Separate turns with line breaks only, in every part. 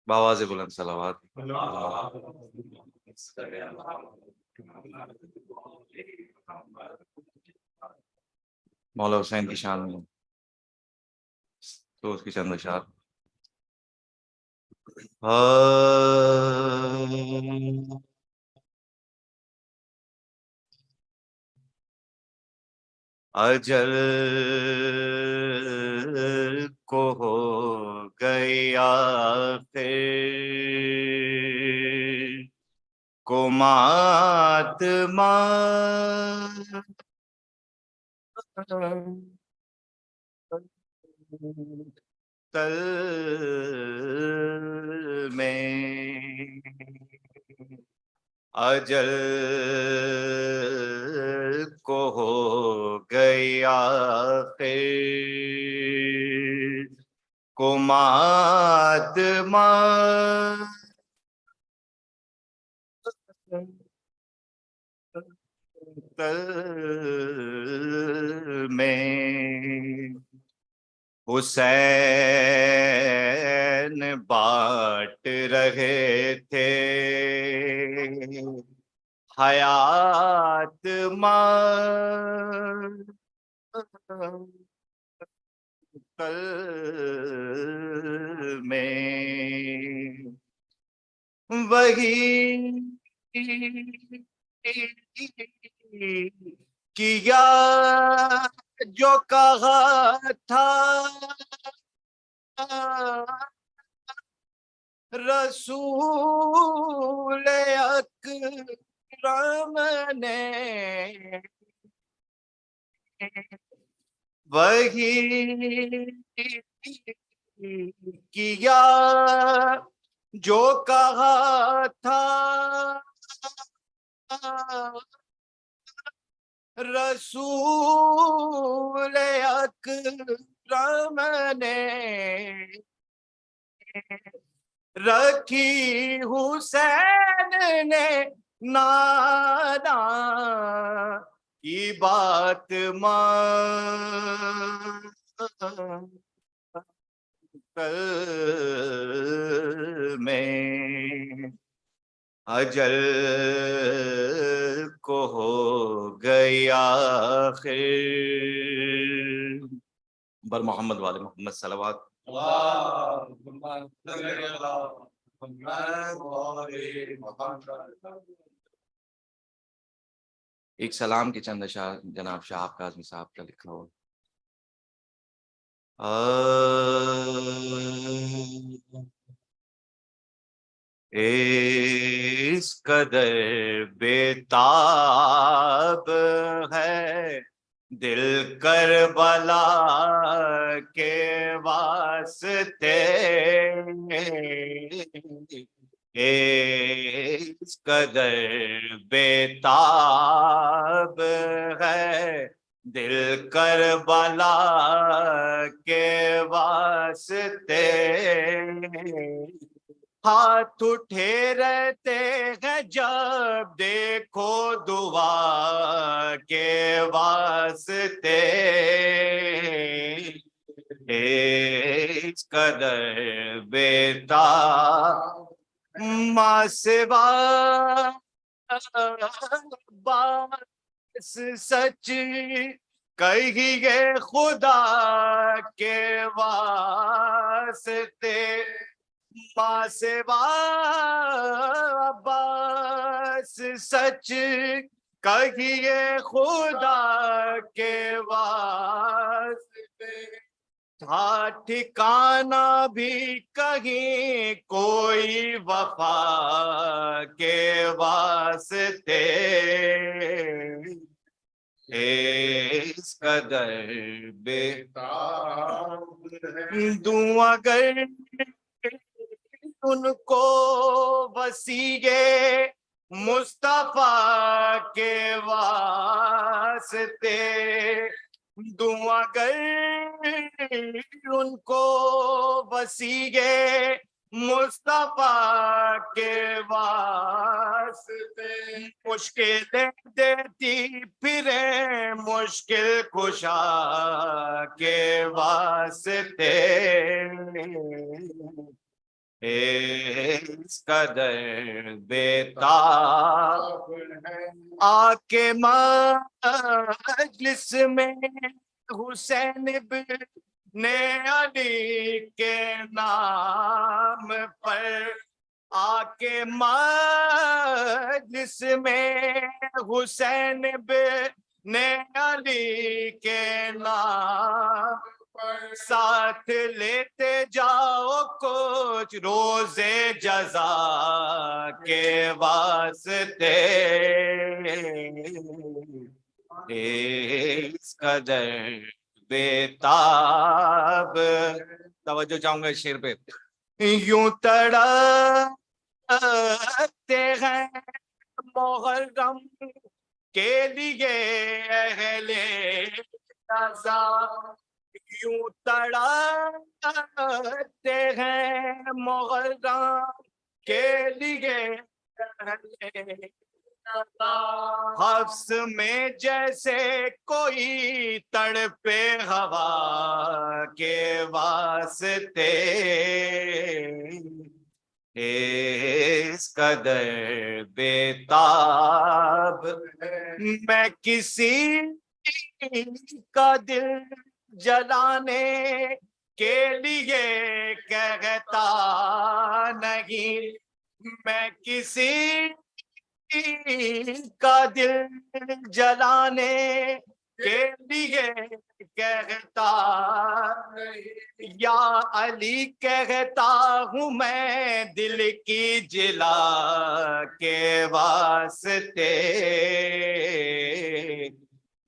بآواز بلند صلوات. مولا حسین کی شان میں تو اس کی چند اشعار. اجل کو ہو گیا پھر کو ماتما تل میں اجل کو ہو گیا خیر کو ماتما تل میں حسین بانٹ رہے تھے حیات میں وہی کیا جو کہا تھا رسول اکرم نے وہی کیا جو کہا تھا رسول اکرم نے رکھی حسین نے ناداں کی بات میں اجل کو ہو گیا خیر. بر محمد والے محمد صلوات. ایک سلام کی چند اشعار جناب شاہ کاظمی صاحب کا لکھا ہو. اس قدر بیتاب ہے دل کربلا کے واسطے. اس قدر بیتاب ہے دل کربلا کے واسطے. ہاتھ اٹھے رہتے ہیں جب دیکھو دعا کے واسطے. اس قدر بیتاب ماں سوا بس سچ کہیے خدا کے واسطے. ماں سوا بس سچ کہیے خدا کے واسطے. تھا ٹھکانا بھی کہیں کوئی وفا کے واسطے. اس قدر بیتاب دوں اگر ان کو وسیع مصطفیٰ کے واسطے.
دوں اگر ان کو وسیع مصطفیٰ کے واسطے مشکلیں دیتی پھرے مشکل کشا کے واسطے اس قدر بیتاب آ کے مجلس میں حسین بن علی کے نام پر آ کے مجلس میں حسین بن علی کے نام ساتھ لیتے جاؤ کچھ روزے جزا کے واسطے اس قدر بیتاب توجہ چاہوں گا اس شعر پہ یوں تڑپتے ہیں محرم کے لیے اہل رضا یوں تڑپتے ہیں محرم کے لیے حفظ میں جیسے کوئی تڑپے ہوا کے واسطے اس قدر بیتاب میں کسی کا دل جلانے کے لیے کہتا نہیں میں کسی کا دل جلانے کے لیے کہتا یا علی کہتا ہوں میں دل کی جلا کے واسطے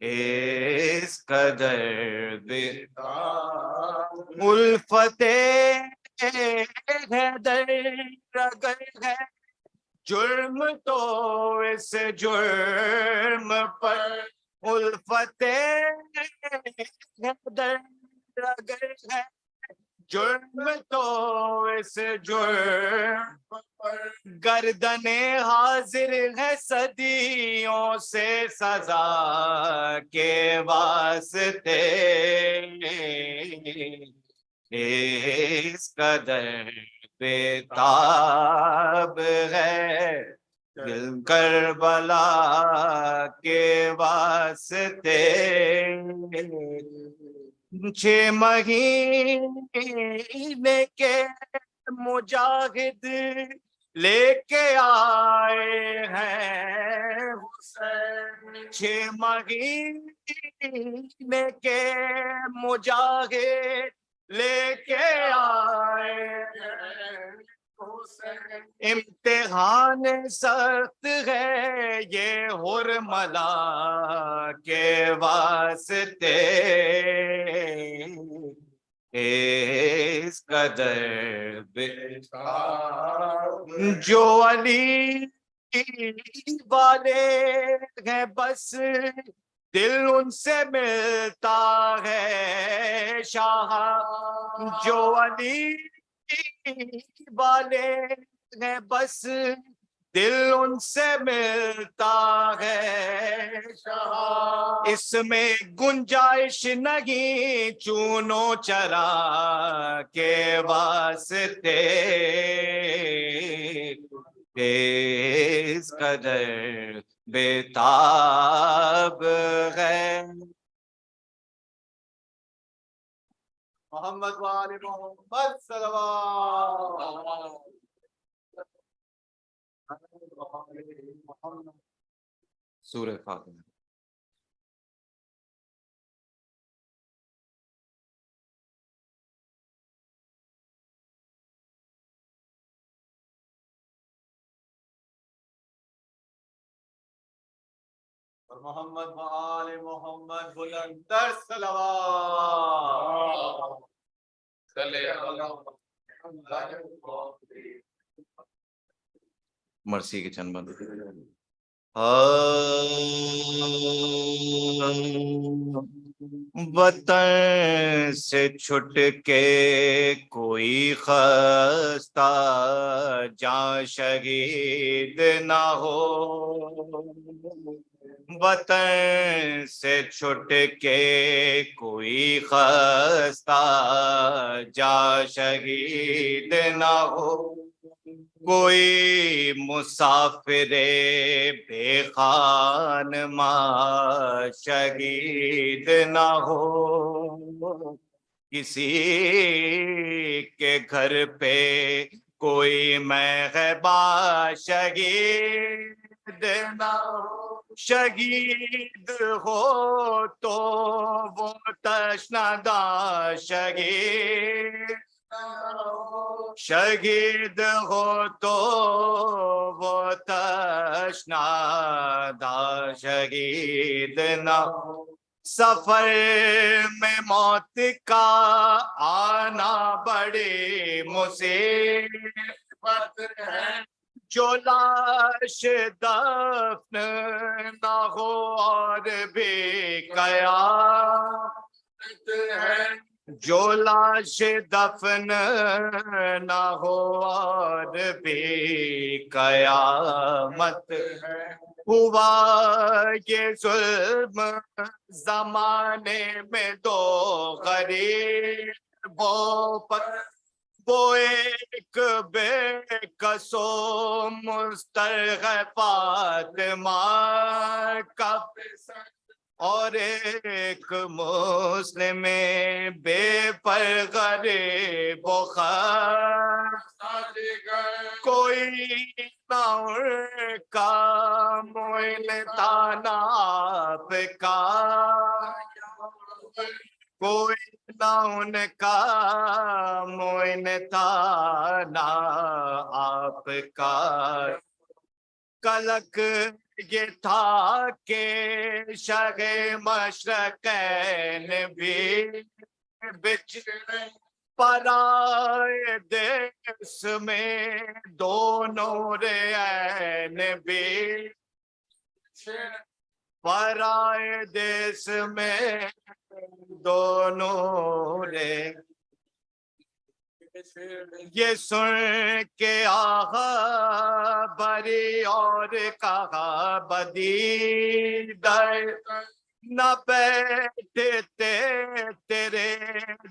اس قدر الفت حیدر اگر ہے جرم تو اس جرم پر الفت حیدر اگر ہے جرم تو اس جرم پر گردن حاضر ہے صدیوں سے سزا کے واسطے اس قدر بیتاب ہے دل کربلا کے واسطے 6 مہینے کے مجاہد لے کے آئے ہیں حسین 6 مہینے کے مجاہد لے کے آئے ہیں امتحان سخت ہے یہ حرملا کے واسطے اس قدر جو علی والے ہیں بس دل ان سے ملتا ہے شاہ جو علی والے ہیں بس دل ان سے ملتا ہے اس میں گنجائش نہیں چونو چرا کے واسطے اس قدر بیتاب ہے محمد وآل محمد صلوات
سورہ فاتحہ
اور محمد وآل محمد بلندر صلوات
مرسی کے چند بند
وطن سے چھٹ کے کوئی خستہ جاں شہید نہ ہو، وطن سے چھٹ کے کوئی خستہ جاں شہید نہ ہو، کوئی مسافر بے خانماں شہید نہ ہو، کسی کے گھر پہ کوئی مہرباں شہید نہ ہو، شہید ہو تو وہ تشنہ شہید، شہید ہو تو وہ تشنہ شہید نہ ہو، سفر میں موت کا آنا بڑی مصیبت ہے، جو لاش دفن نہ ہو اور بھی قیامت ہے، جو لاش دفن نہ ہو اور بھی قیامت ہے، ہوا یہ ظلم زمانے میں دو غریبوں پر، وہ ایک بے قصو مسترغ فاطمہ کا اور ایک مسلم بے پر غریب و کوئی نہ ان کا معین تھا نہ آپ کا، کوئی نہ ان کا معین تھا نہ آپ کا، کلک یہ تھا کہ شہ مشرقین بھی بچھڑے، پرائے دیس میں دونوں عین بھی، پرائے دیس میں دونوں یہ سن کے آہا بری اور کہا بدی در نہ بیٹھتے تیرے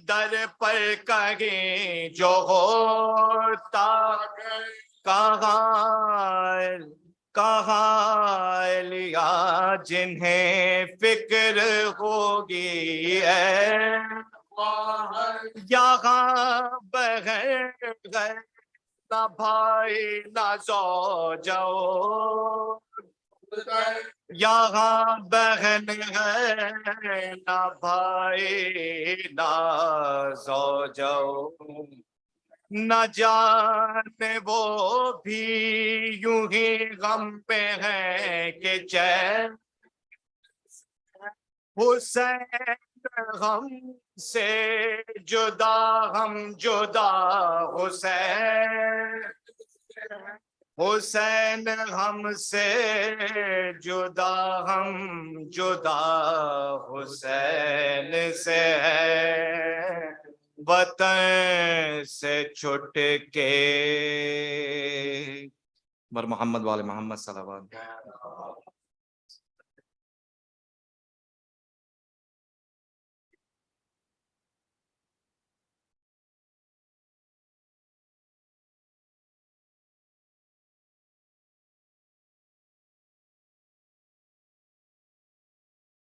در پر کہیں جو ہوتا، کہاں لیا جنہیں فکر ہوگی ہے، یہاں بغیر نہ بھائی نہ زوجہ، یہاں بہن ہے نہ بھائی نہ زوجہ، نہ جانے وہ بھی یوں ہی غم پہ ہیں کہ چین حسین غم سے جدا ہم جدا حسین، حسین ہم سے جدا ہم جدا حسین سے ہے، وطن سے چھٹ کے
بر محمد وال محمد صلوات.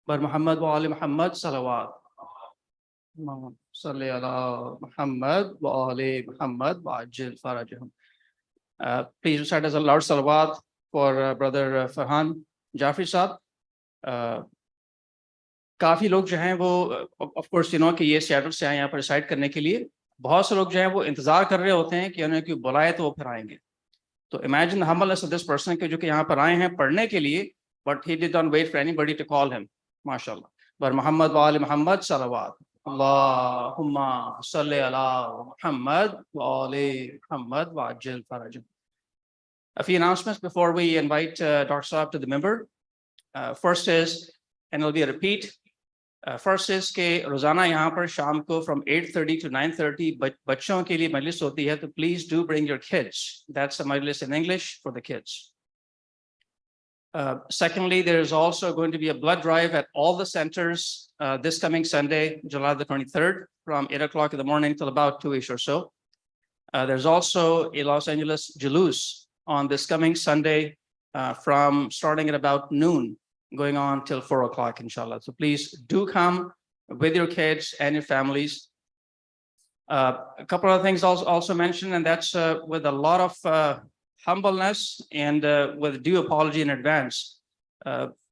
بر محمد وآل محمد صلوات. صلی علی محمد وآل Muhammad وعجل فرجهم. Please recite as a loud salawat for brother Farhan Jafri صاحب. کافی لوگ جو ہیں وہ of course you know کہ یہ سیاٹل سے آئے یہاں پر ریسائٹ کرنے کے لیے، بہت سے لوگ جو ہیں وہ انتظار کر رہے ہوتے ہیں کہ انہیں کوئی بلائے تو وہ پھر آئیں گے. تو imagine the humbleness of this person کہ جو کہ یہاں پر آئے ہیں پڑھنے کے لیے but he did not wait for anybody to call him. MashaAllah. بر محمد وآل محمد صلوات. اللہم صلی علی محمد وآل محمد وعجل فرجهم. A few announcements before we invite Dr. Saab to the member. First is, and it'll be a repeat, first is के रोजाना यहाँ पर शाम को फ्रॉम 8:30 to 9:30 बच्चों के लिए मजलिस होती है, तो please do bring your kids. That's a Majlis in English for the kids. Secondly, there is also going to be a blood drive at all the centers this coming Sunday, July the 23rd, from 8 o'clock in the morning till about 2-ish or so. There's also a Los Angeles Jalous on this coming Sunday from starting at about noon, going on till 4 o'clock, inshallah. So please do come with your kids and your families. A couple of things also mentioned, and that's with a lot of humbleness and with due apology in advance.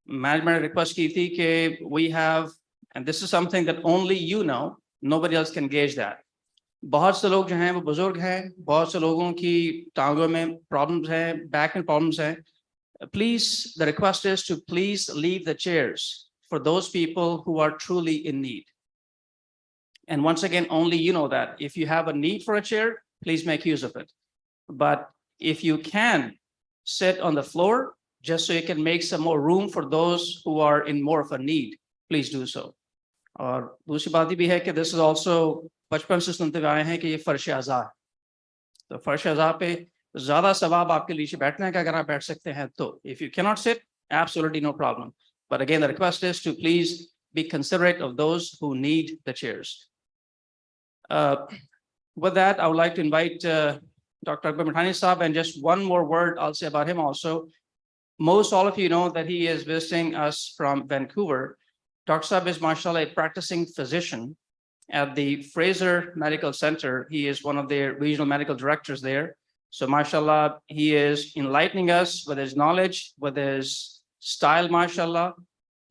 Management request ki thi ke we have, and this is something that only you know, nobody else can gauge that. बहुत से लोग जो हैं वो बुजुर्ग हैं, बहुत से लोगों की टांगों में प्रॉब्लम्स हैं, बैक में प्रॉब्लम्स हैं. Please, the request is to please leave the chairs for those people who are truly in need. And once again, only you know that. If you have a need for a chair, please make use of it. But if you can sit on the floor, just so you can make some more room for those who are in more of a need, please do so. और दूसरी बात भी है कि this is also बचपन से सुनते आए हैं कि ये फर्श अज़ा है. तो फर्श अज़ा पे ज़्यादा सवाब आपके लिए बैठने का, अगर आप बैठ सकते हैं तो. If you cannot sit, absolutely no problem. But again, the request is to please be considerate of those who need the chairs. With that, I would like to invite Dr. Akbar Mithani Saab, and just one more word I'll say about him also. Most all of you know that he is visiting us from Vancouver. Dr. Saab is, mashallah, a practicing physician at the Fraser Medical Center. He is one of their regional medical directors there. So, mashallah, he is enlightening us with his knowledge, with his style, mashallah.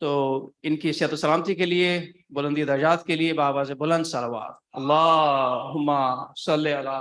तो इनकी सेहत सलामती के लिए, बुलंदी दर्जात के लिए बावाज़ बुलंद सलवात. अल्लाहुम्मा सल्ली अला.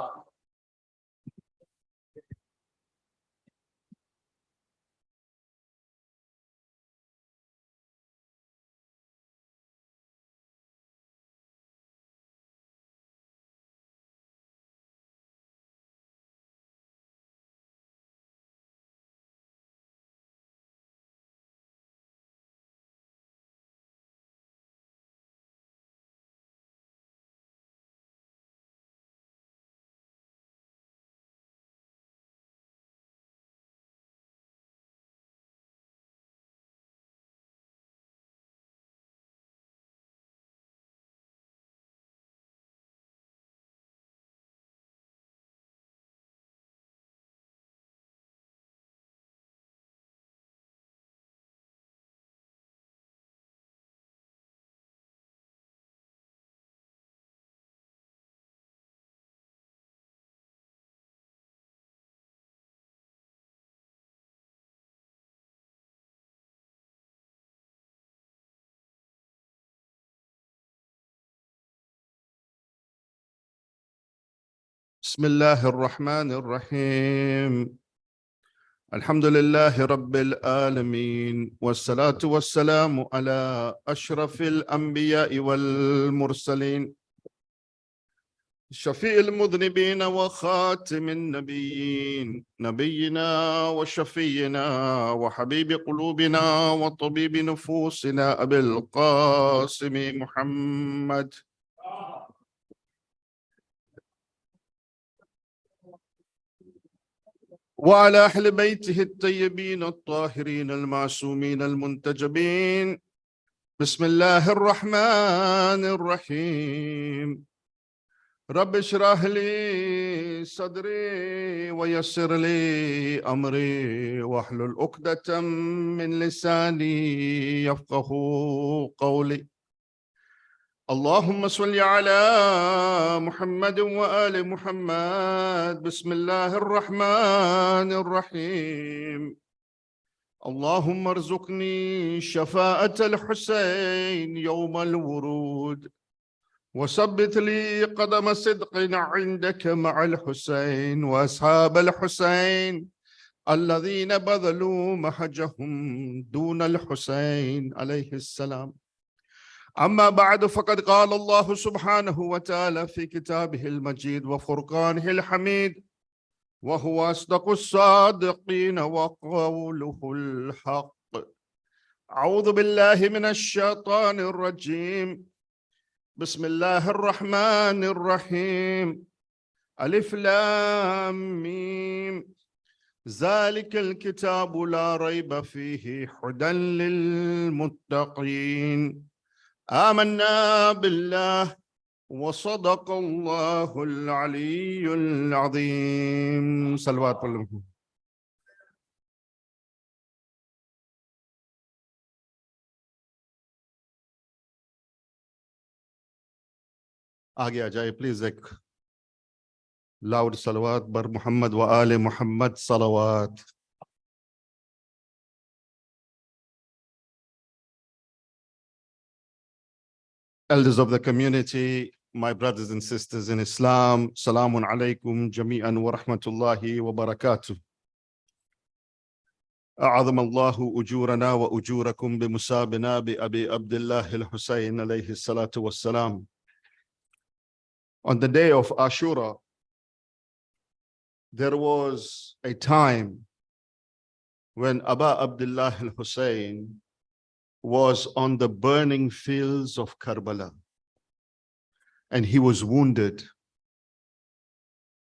بسم الله الرحمن الرحيم. الحمد لله رب العالمين، والصلاة والسلام على أشرف الأنبياء والمرسلين، شفيع المذنبين وخاتم النبيين، نبينا وشفينا وحبيب قلوبنا وطبيب نفوسنا أبي القاسم محمد وعلى أهل بيته الطيبين الطاهرين المعصومين المنتجبين. بسم الله الرحمن الرحيم. رب اشرح لي صدري ويسر لي أمري واحلل عقدة من لساني يفقه قولي. اللهم صل على محمد وآل محمد. بسم الله الرحمن الرحيم. اللهم ارزقني شفاعة الحسين يوم الورود، وثبت لي قدم صدق عندك مع الحسين وأصحاب الحسين الذين بذلوا محجهم دون الحسين عليه السلام. أما بعد، فقد قال الله سبحانه وتعالى في كتابه المجيد وفرقانه الحميد: وهو أصدق الصادقين وقوله الحق. أعوذ بالله من الشيطان الرجيم بسم الله الرحمن الرحيم ألف لام ميم ذلك الكتاب لا ريب فيه هدى للمتقين آمنا بالله وصدق الله العلي العظيم صلوات الله. आगे आ जाए प्लीज एक लाउड सलवात बर मोहम्मद व आले Mohammad सलवात. Elders of the community, my brothers and sisters in Islam, Salamun alaykum jami'an wa rahmatullahi wa barakatuh. أعظم الله أجورنا وأجوركم بمسابنا بأبي عبد الله الحسين عليه الصلاة والسلام. On the day of Ashura, there was a time when Aba Abdullah al-Hussein was on the burning fields of Karbala and he was wounded.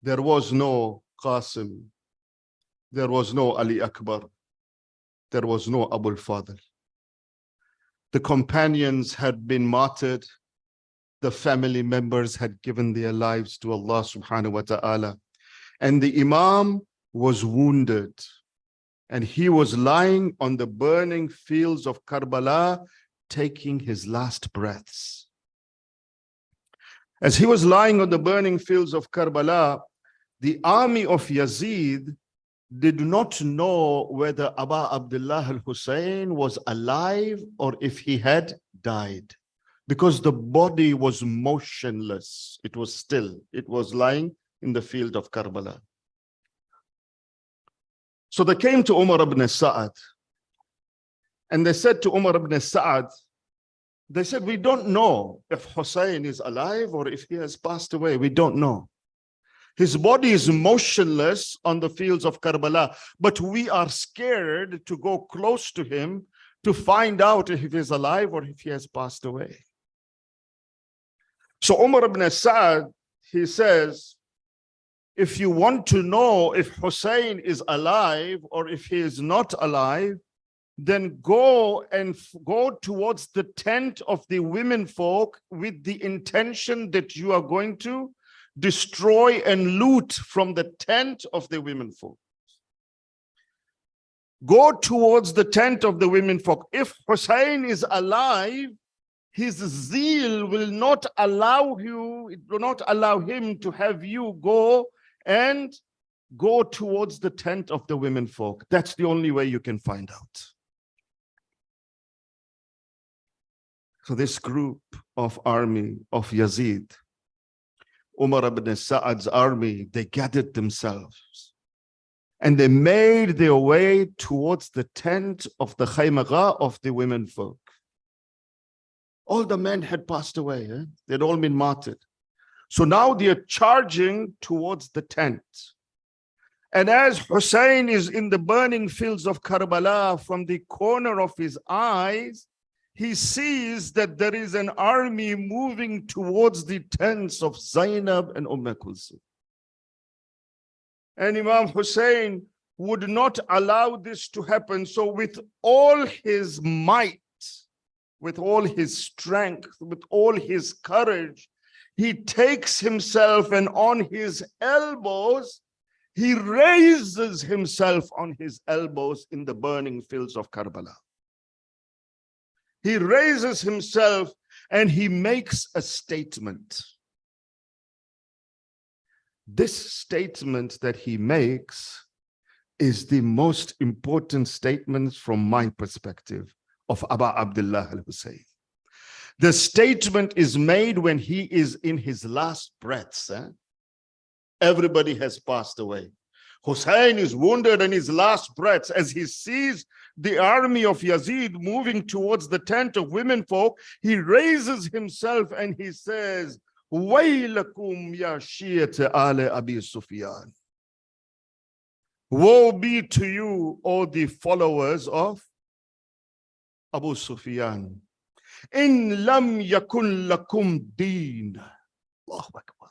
There was no Qasim, there was no Ali Akbar, there was no Abul Fadl. The companions had been martyred, the family members had given their lives to Allah subhanahu wa ta'ala, and the Imam was wounded. And he was lying on the burning fields of Karbala, taking his last breaths. As he was lying on the burning fields of Karbala, the army of Yazid did not know whether Aba Abdullah al-Hussein was alive or if he had died, because the body was motionless. It was still. It was lying in the field of Karbala. So they came to Umar ibn Sa'ad and they said to Umar ibn Sa'ad, they said, we don't know if Hussein is alive or if he has passed away. We don't know. His body is motionless on the fields of Karbala, but we are scared to go close to him to find out if he is alive or if he has passed away. So Umar ibn Sa'ad, he says, if you want to know if Hussein is alive or if he is not alive, then go towards the tent of the women folk with the intention that you are going to destroy and loot from the tent of the women folk. Go towards the tent of the women folk. If Hussein is alive, his zeal will not allow you, it will not allow him to have you go towards the tent of the women folk. That's the only way you can find out. So this group of army of Yazid, Umar ibn Sa'ad's army, they gathered themselves and they made their way towards the tent of the Khaymaga of the women folk. All the men had passed away. They'd all been martyred. So now they are charging towards the tent. And as Hussein is in the burning fields of Karbala, from the corner of his eyes, he sees that there is an army moving towards the tents of Zainab and Kulthum. And Imam Hussein would not allow this to happen. So with all his might, with all his strength, with all his courage, he takes himself and on his elbows, he raises himself on his elbows in the burning fields of Karbala. He raises himself and he makes a statement. This statement that he makes is the most important statement from my perspective of Aba Abdullah al-Hussein. The statement is made when he is in his last breaths. Everybody has passed away. Hussein is wounded in his last breaths as he sees the army of Yazid moving towards the tent of women folk. He raises himself and he says, Waylakum ya Shi'at ala Abi Sufyan. Woe be to you, O the followers of Abu Sufyan, in lam yakun lakum deen. Allahu Akbar.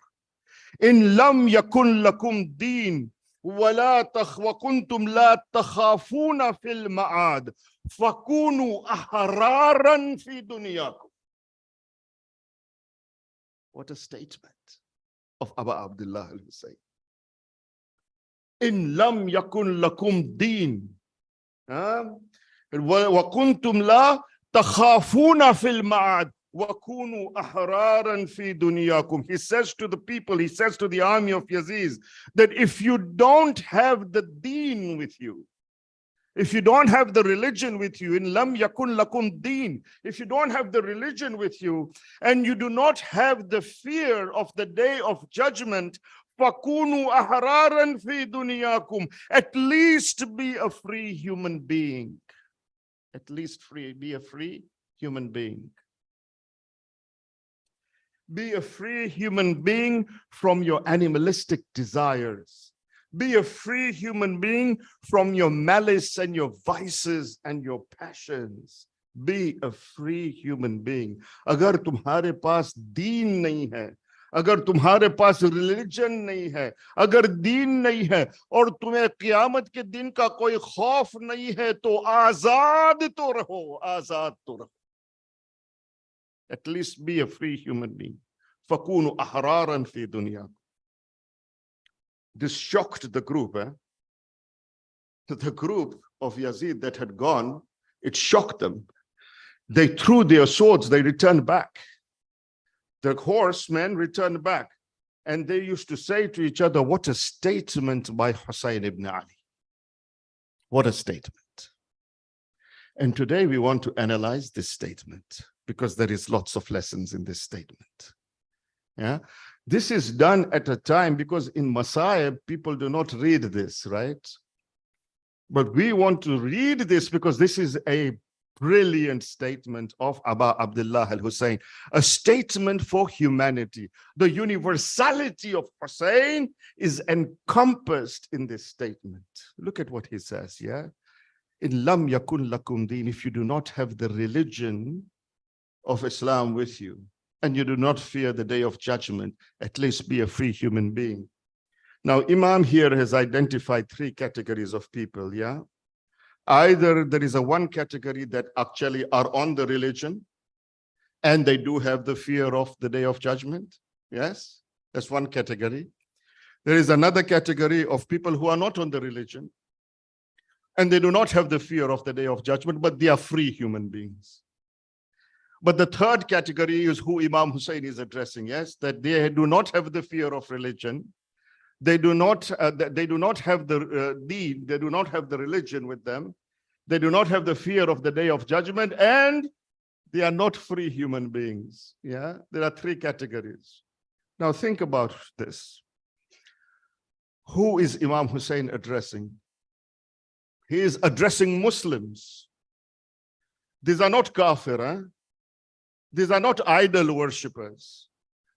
In lam yakun lakum deen. وكنتم لا تخافون في المعاد فكونوا أحرارا في دنياكم. What a statement of Abu Abdullah al-Hussein. In lam yakun lakum deen. وكنتم لا تخافون في المعاد وَكُونُوا أَحْرَارًا فِي دُنْيَاكُمْ. He says to the people, he says to the army of Yazid, that if you don't have the deen with you, if you don't have the religion with you, in lam yakun lakum deen, if you don't have the religion with you, and you do not have the fear of the day of judgment, فَكُونُوا أَحْرَارًا فِي دُنْيَاكُمْ. At least be a free human being. At least be a free human being. Be a free human being from your animalistic desires. Be a free human being from your malice and your vices and your passions. Be a free human being. अगर तुम्हारे पास दीन नहीं है, अगर तुम्हारे पास religion नहीं है, अगर दीन नहीं है और तुम्हें क़यामत के दिन का कोई खौफ नहीं है, तो आजाद तो रहो, आजाद तो रहो. At least be a free human being. فَكُونُوا أَحْرَارًا فِي دُنْيَاكُمْ. This shocked the group. The group of Yazid that had gone, it shocked them. They threw their swords, they returned back. The horsemen returned back. And they used to say to each other, what a statement by Hussein ibn Ali. What a statement. And today we want to analyze this statement, because there is lots of lessons in this statement. Yeah, this is done at a time because in Masa'ib people do not read this, right? But we want to read this because this is a brilliant statement of Abu Abdullah al-Hussein, a statement for humanity. The universality of Hussein is encompassed in this statement. Look at what he says, yeah? In lam yakun lakum deen, if you do not have the religion of Islam with you, and you do not fear the day of judgment, at least be a free human being. Now, Imam here has identified three categories of people, yeah? Either there is a one category that actually are on the religion, and they do have the fear of the day of judgment, yes? That's one category. There is another category of people who are not on the religion, and they do not have the fear of the day of judgment, but they are free human beings. But the third category is who Imam Hussein is addressing, yes, that they do not have the fear of religion. They do not have the deen, they do not have the religion with them. They do not have the fear of the day of judgment, and they are not free human beings. Yeah, there are three categories. Now think about this. Who is Imam Hussein addressing? He is addressing Muslims. These are not kafir, These are not idol worshippers.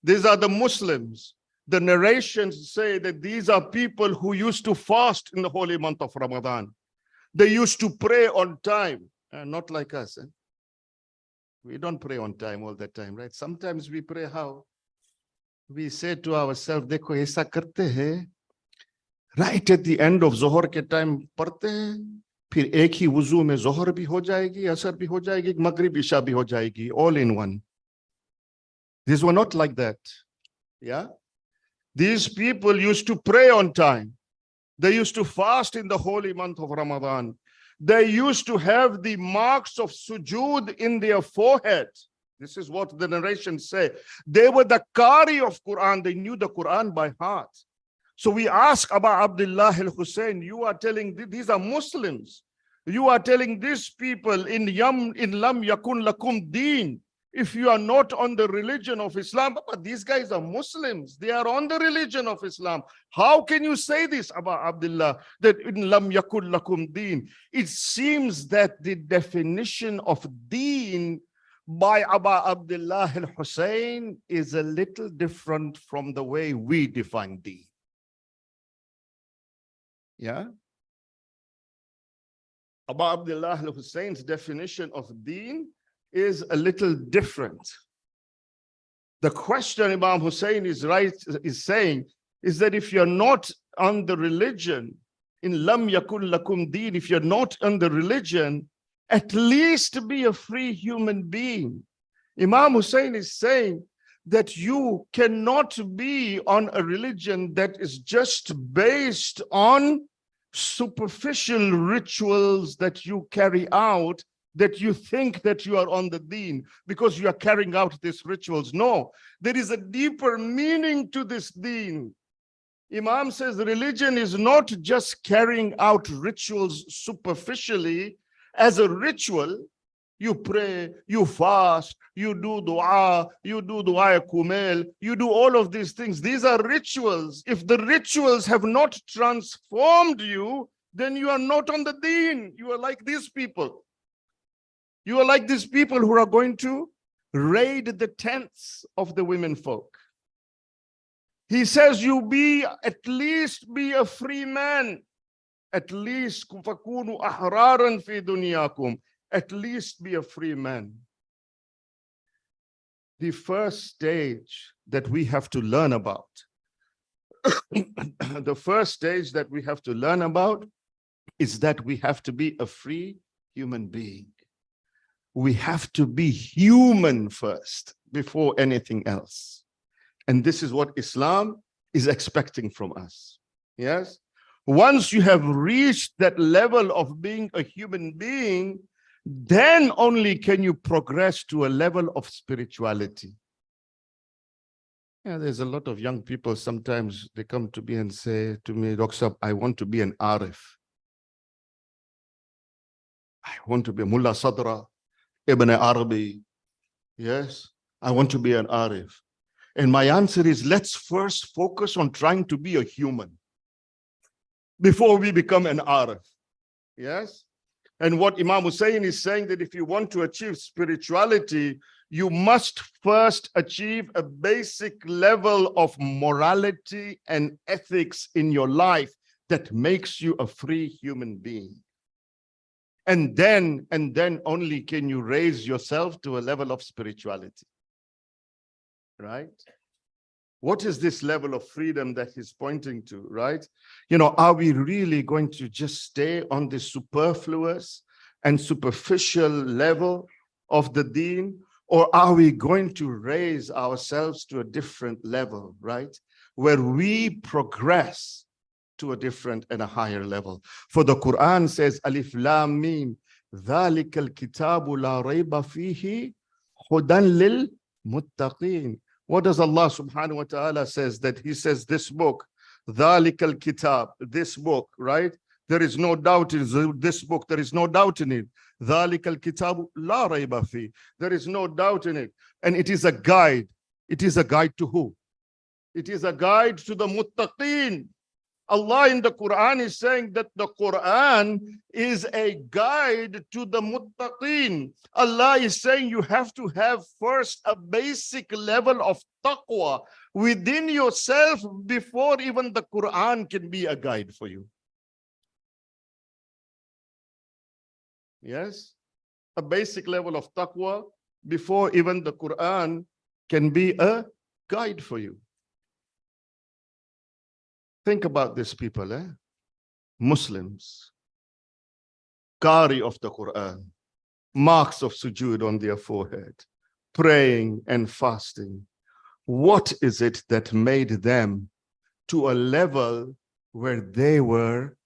These are the Muslims. The narrations say that these are people who used to fast in the holy month of Ramadan. They used to pray on time, not like us. We don't pray on time all the time, right? Sometimes we pray how? We say to ourselves, देखो ऐसा करते हैं, right at the end of Zohar के time पढ़ते हैं, फिर एक ही वुजू में जोहर भी हो जाएगी, असर भी हो जाएगी, मगरिब इशा भी हो जाएगी, all in one. These were not like that. Yeah? These people used to pray on time. They used to fast in the holy month of Ramadan. They used to have the marks of sujood in their forehead. This is what the narrations say. They were the Qari of Quran. They knew the Quran by heart. So we ask Abu Abdullah al-Hussein, you are telling these are Muslims. You are telling these people in lam yakun lakum deen. If you are not on the religion of Islam, but these guys are Muslims. They are on the religion of Islam. How can you say this, Abu Abdullah, that in lam yakun lakum deen? It seems that the definition of deen by Abu Abdullah al-Hussein is a little different from the way we define deen. Yeah. Abu Abdullah al-Hussein's definition of deen is a little different. The question Imam Hussein is saying is that if you're not on the religion, in lam yakun lakum deen, if you're not on the religion, at least be a free human being. Imam Hussein is saying that you cannot be on a religion that is just based on superficial rituals that you carry out, that you think that you are on the deen because you are carrying out these rituals. No, there is a deeper meaning to this deen. Imam says religion is not just carrying out rituals superficially. As a ritual, you pray, you fast, you do dua kumel, you do all of these things. These are rituals. If the rituals have not transformed you, then you are not on the deen. You are like these people. You are like these people who are going to raid the tents of the women folk. He says you at least be a free man. At least fakunu ahraran fi dunyakum. At least be a free man. The first stage that we have to learn about, the first stage that we have to learn about is that we have to be a free human being. We have to be human first before anything else. And this is what Islam is expecting from us. Yes? Once you have reached that level of being a human being, then only can you progress to a level of spirituality. Yeah, there's a lot of young people, sometimes they come to me and say to me, Dr. Sahab, I want to be an Arif. I want to be a Mullah Sadra, Ibn Arabi. Yes, I want to be an Arif. And my answer is, let's first focus on trying to be a human before we become an Arif. Yes? And what Imam Hussein is saying, that if you want to achieve spirituality, you must first achieve a basic level of morality and ethics in your life that makes you a free human being. And then only can you raise yourself to a level of spirituality. Right? What is this level of freedom that he's pointing to, right? You know, are we really going to just stay on the superfluous and superficial level of the deen? Or are we going to raise ourselves to a different level, right? Where we progress to a different and a higher level. For the Quran says, Alif Lam Mim, ذَلِكَ الْكِتَابُ لَا رَيْبَ فِيهِ هُدًى لِلْمُتَّقِينَ. What does Allah subhanahu wa ta'ala says? That he says this book, ذَلِكَ الْكِتَابُ, this book, right? There is no doubt in this book. There is no doubt in it. ذَلِكَ الْكِتَابُ لَا رَيْبَ فِيهِ. There is no doubt in it. And it is a guide. It is a guide to who? It is a guide to the muttaqeen. Allah in the Quran is saying that the Quran is a guide to the muttaqeen. Allah is saying you have to have first a basic level of taqwa within yourself before even the Quran can be a guide for you. Yes? A basic level of taqwa before even the Quran can be a guide for you. Think about these people, Muslims, Qari of the Quran, marks of sujood on their forehead, praying and fasting. What is it that made them to a level where they were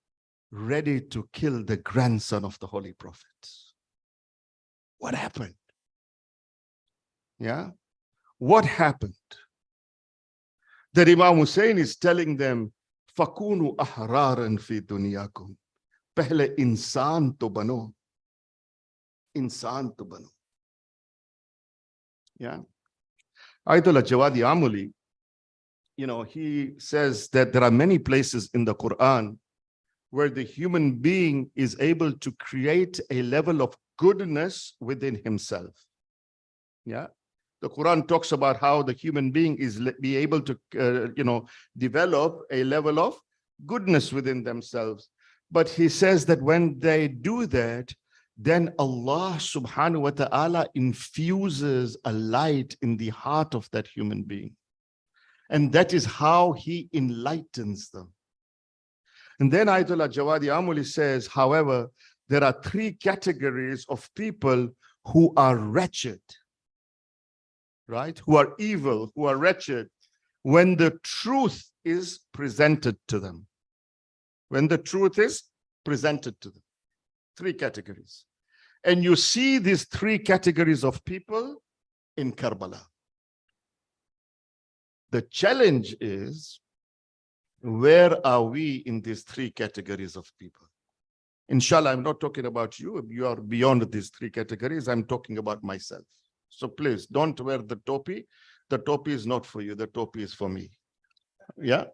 ready to kill the grandson of the Holy Prophet? What happened? Yeah? What happened? That Imam Hussein is telling them, Fakunu ahraran fi dunyakum. Pehle insan to bano. Insan to bano. Yeah. Ayatollah Jawadi Amuli, you know, he says that there are many places in the Quran where the human being is able to create a level of goodness within himself. Yeah. The Quran talks about how the human being is be able to, develop a level of goodness within themselves. But he says that when they do that, then Allah subhanahu wa ta'ala infuses a light in the heart of that human being. And that is how he enlightens them. And then Ayatollah Jawadi Amuli says, however, there are three categories of people who are wretched, right? Who are evil, who are wretched, when the truth is presented to them. When the truth is presented to them. Three categories. And you see these three categories of people in Karbala. The challenge is, where are we in these three categories of people? Inshallah, I'm not talking about you. You are beyond these three categories. I'm talking about myself. So please don't wear the topi. The topi is not for you. The topi is for me. Yeah.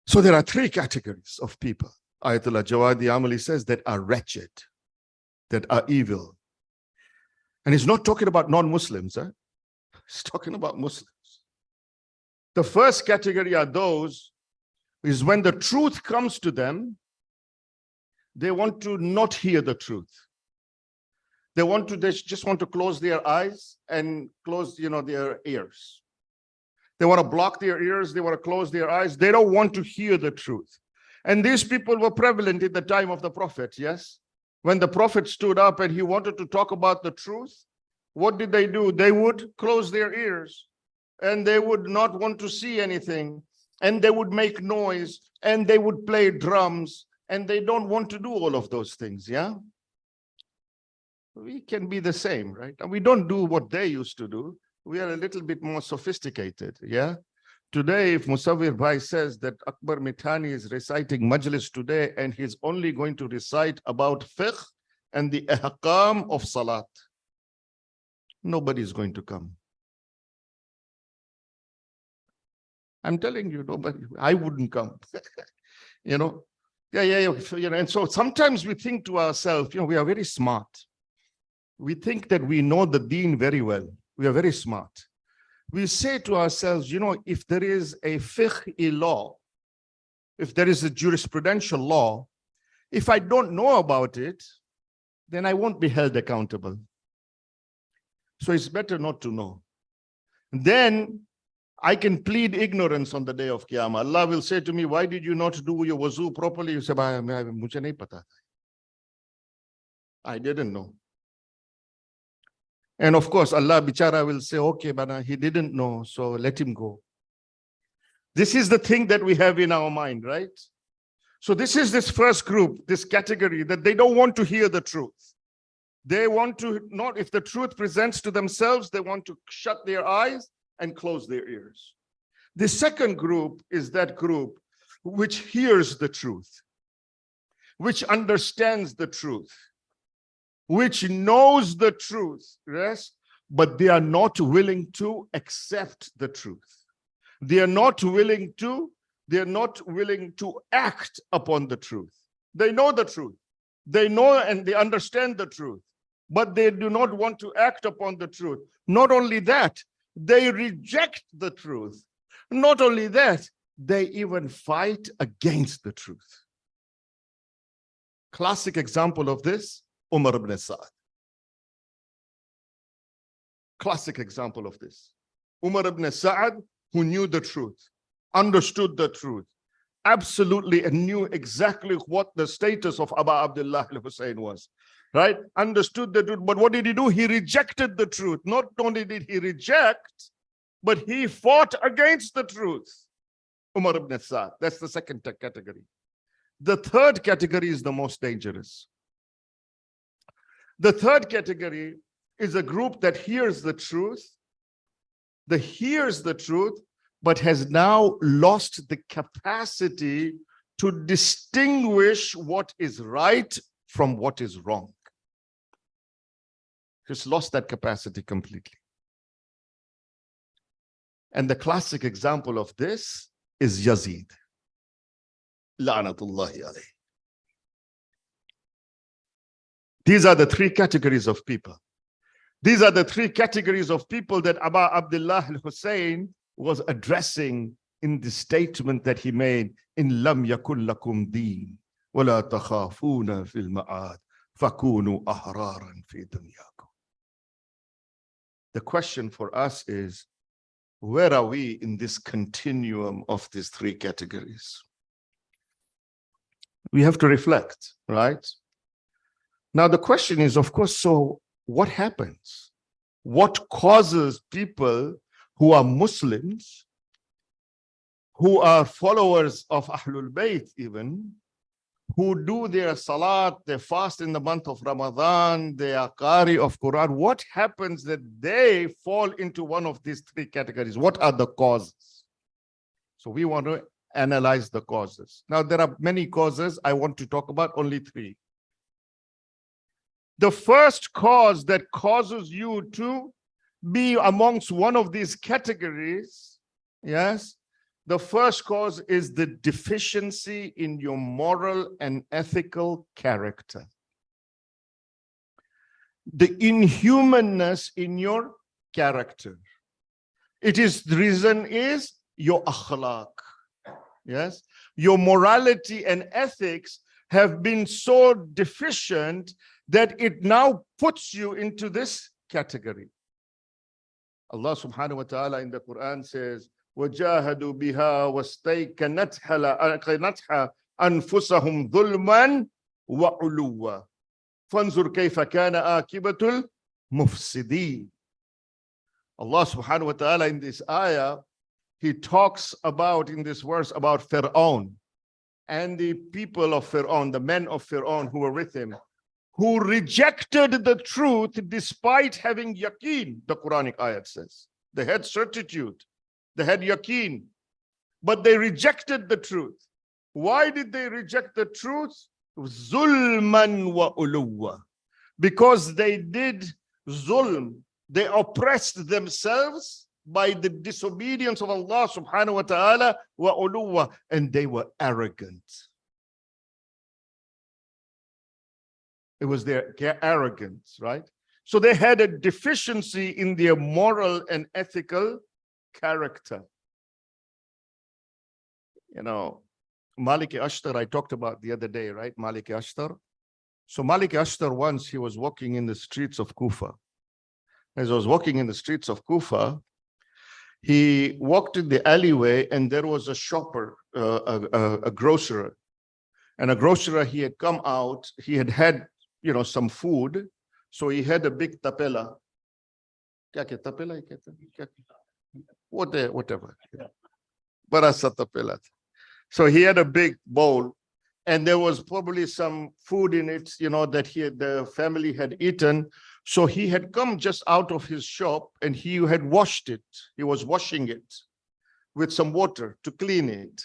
So there are three categories of people. Ayatollah Jawadi Amali says that are wretched, that are evil. And he's not talking about non-Muslims. He's talking about Muslims. The first category are those is when the truth comes to them, they want to not hear the truth. They just want to close their eyes and close, their ears. They want to block their ears. They want to close their eyes. They don't want to hear the truth. And these people were prevalent in the time of the Prophet, yes? When the Prophet stood up and he wanted to talk about the truth, what did they do? They would close their ears and they would not want to see anything, and they would make noise and they would play drums, and they don't want to do all of those things, yeah? We can be the same, right? And we don't do what they used to do. We are a little bit more sophisticated, yeah? Today, if Musawwir Bhai says that Akbar Mithani is reciting Majlis today and he's only going to recite about fiqh and the ahkam of salat, nobody is going to come. I'm telling you, nobody, I wouldn't come. And so sometimes we think to ourselves, we are very smart. We think that we know the deen very well. We are very smart. We say to ourselves, if there is a fiqh law, if there is a jurisprudential law, if I don't know about it, then I won't be held accountable. So it's better not to know. Then I can plead ignorance on the day of Qiyamah. Allah will say to me, why did you not do your wuzu properly? You say, mujhe nahi pata. I didn't know. And of course, Allah bichara will say, okay, but he didn't know, so let him go. This is the thing that we have in our mind, right? So this is this first group, this category, that they don't want to hear the truth. They want to not, if the truth presents to themselves, they want to shut their eyes and close their ears. The second group is that group which hears the truth, which understands the truth, which knows the truth, yes, but they are not willing to accept the truth. They are not willing to act upon the truth. They know the truth. They know and they understand the truth, but they do not want to act upon the truth. Not only that, they reject the truth. Not only that, they even fight against the truth. Classic example of this, Umar ibn Sa'ad. Classic example of this. Umar ibn Sa'ad, who knew the truth, understood the truth, absolutely, and knew exactly what the status of Abu Abdullah al-Hussein was, right? Understood the truth, but what did he do? He rejected the truth. Not only did he reject, but he fought against the truth. Umar ibn Sa'ad, that's the second category. The third category is the most dangerous. The third category is a group that hears the truth, but has now lost the capacity to distinguish what is right from what is wrong. Just lost that capacity completely. And the classic example of this is Yazid. La'natullahi alayhi. These are the three categories of people. These are the three categories of people that Abu Abdullah al-Hussein was addressing in the statement that he made in Lam Yakul Lakum Deen. ولا تخافون في المعاد فكونوا أحرارا في دنياكم. The question for us is, where are we in this continuum of these three categories? We have to reflect, right? Now the question is, of course, so what happens? What causes people who are Muslims, who are followers of Ahlul Bayt even, who do their salat, they fast in the month of Ramadan, they are qari of Quran, what happens that they fall into one of these three categories? What are the causes? So we want to analyze the causes. Now there are many causes. I want to talk about only three. The first cause that causes you to be amongst one of these categories, yes, the first cause is the deficiency in your moral and ethical character. The inhumanness in your character. The reason is your akhlaq. Yes, your morality and ethics have been so deficient that it now puts you into this category. Allah subhanahu wa ta'ala in the Quran says, وَجَاهَدُوا بِهَا وَاسْتَيْقَنَتْهَا أَنفُسَهُمْ ظُلْمًا وَعُلُوًّا فَانْظُرْ كَيْفَ كَانَ عَاقِبَةُ الْمُفْسِدِينَ. Allah subhanahu wa ta'ala in this ayah, he talks about in this verse about Fir'aun and the people of Fir'aun, the men of Fir'aun who were with him, who rejected the truth despite having yaqeen, the Quranic ayat says. They had certitude, they had yaqeen, but they rejected the truth. Why did they reject the truth? Zulman wa uluwa. Because they did zulm, they oppressed themselves by the disobedience of Allah subhanahu wa ta'ala wa uluwa, and they were arrogant. It was their arrogance, right? So they had a deficiency in their moral and ethical character. You know, Malik Ashtar, I talked about the other day, right? Malik Ashtar. So Malik Ashtar, once he was walking in the streets of Kufa. As I was walking in the streets of Kufa, he walked in the alleyway and there was a shopper, a grocer. And a grocer, he had come out, he had had, you know, some food. So he had a big tapela. Whatever. Barasa tapela. So he had a big bowl and there was probably some food in it, you know, that the family had eaten. So he had come just out of his shop and he had washed it. He was washing it with some water to clean it.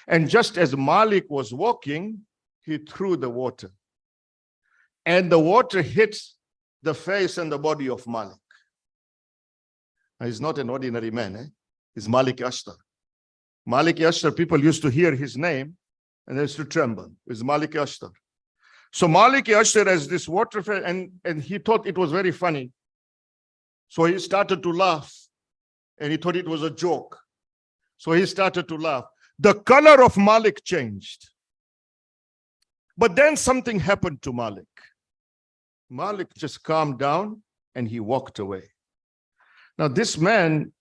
And just as Malik was walking, he threw the water. And the water hit the face and the body of Malik. Now, he's not an ordinary man, eh? He's Malik Ashtar. Malik Ashtar, people used to hear his name and they used to tremble. It's Malik Ashtar. So Malik Ashtar has this water fell and he thought it was very funny. So he started to laugh and he thought it was a joke. So he started to laugh. The color of Malik changed. But then something happened to Malik. Malik just calmed down and he walked away. Now this man,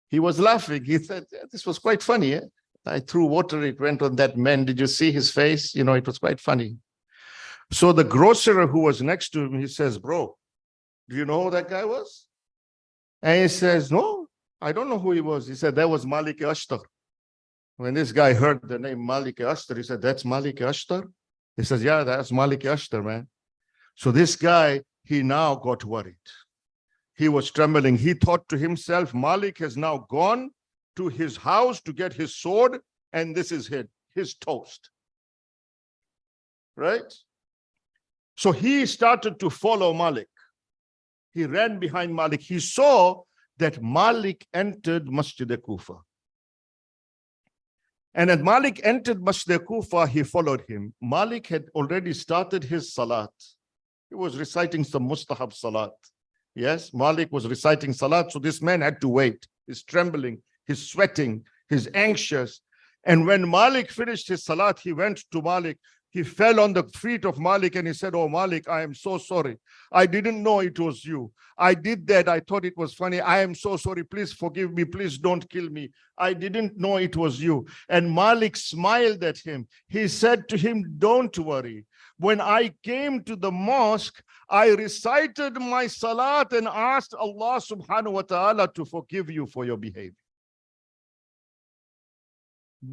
he was laughing. He said, this was quite funny. Eh? I threw water, it went on that man. Did you see his face? You know, it was quite funny. So the grocer who was next to him, he says, bro, do you know who that guy was? And he says, no, I don't know who he was. He said, that was Malik Ashtar. When this guy heard the name Malik Ashtar, he said, that's Malik Ashtar? He says, yeah, that's Malik Ashtar, man. So this guy, he now got worried. He was trembling. He thought to himself, Malik has now gone to his house to get his sword, and this is his toast. Right? So he started to follow Malik. He ran behind Malik. He saw that Malik entered Masjid Kufa. And as Malik entered Masjid Kufa, he followed him. Malik had already started his salat. He was reciting some mustahab salat. Yes, Malik was reciting salat. So this man had to wait. He's trembling, he's sweating, he's anxious. And when Malik finished his salat, he went to Malik. He fell on the feet of Malik and he said, "Oh Malik, I am so sorry. I didn't know it was you. I did that. I thought it was funny. I am so sorry. Please forgive me. Please don't kill me. I didn't know it was you." And Malik smiled at him. He said to him, "Don't worry. When I came to the mosque, I recited my salat and asked Allah subhanahu wa ta'ala to forgive you for your behavior."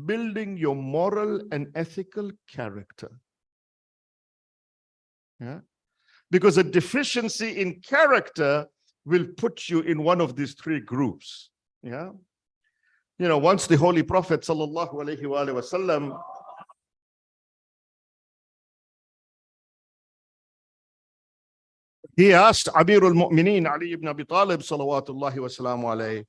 Building your moral and ethical character. Yeah? Because a deficiency in character will put you in one of these three groups. Yeah. You know, once the Holy Prophet sallallahu alaihi wasallam he asked Amirul Mu'mineen Ali ibn Abi Talib salawatullahi wa salamu alayhi,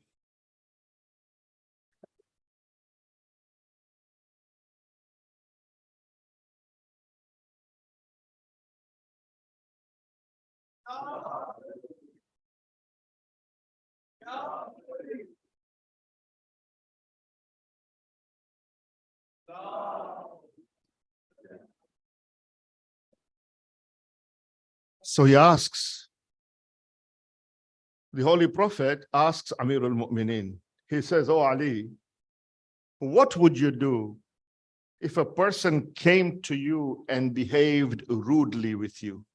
so he asks, the Holy Prophet asks Amirul Mu'mineen, he says, "Oh Ali, what would you do if a person came to you and behaved rudely with you?"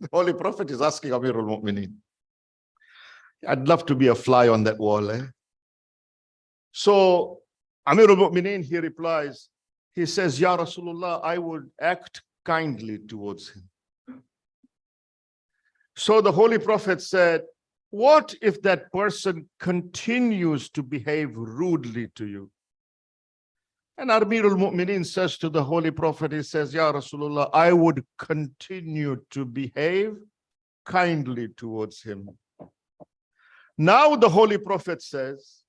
The Holy Prophet is asking Amirul Mu'mineen. I'd love to be a fly on that wall. So Amirul Mu'mineen, he replies, he says, "Ya Rasulullah, I would act kindly towards him." So the Holy Prophet said, "What if that person continues to behave rudely to you?" And Amirul Mu'mineen says to the Holy Prophet, he says, "Ya Rasulullah, I would continue to behave kindly towards him." Now the Holy Prophet says,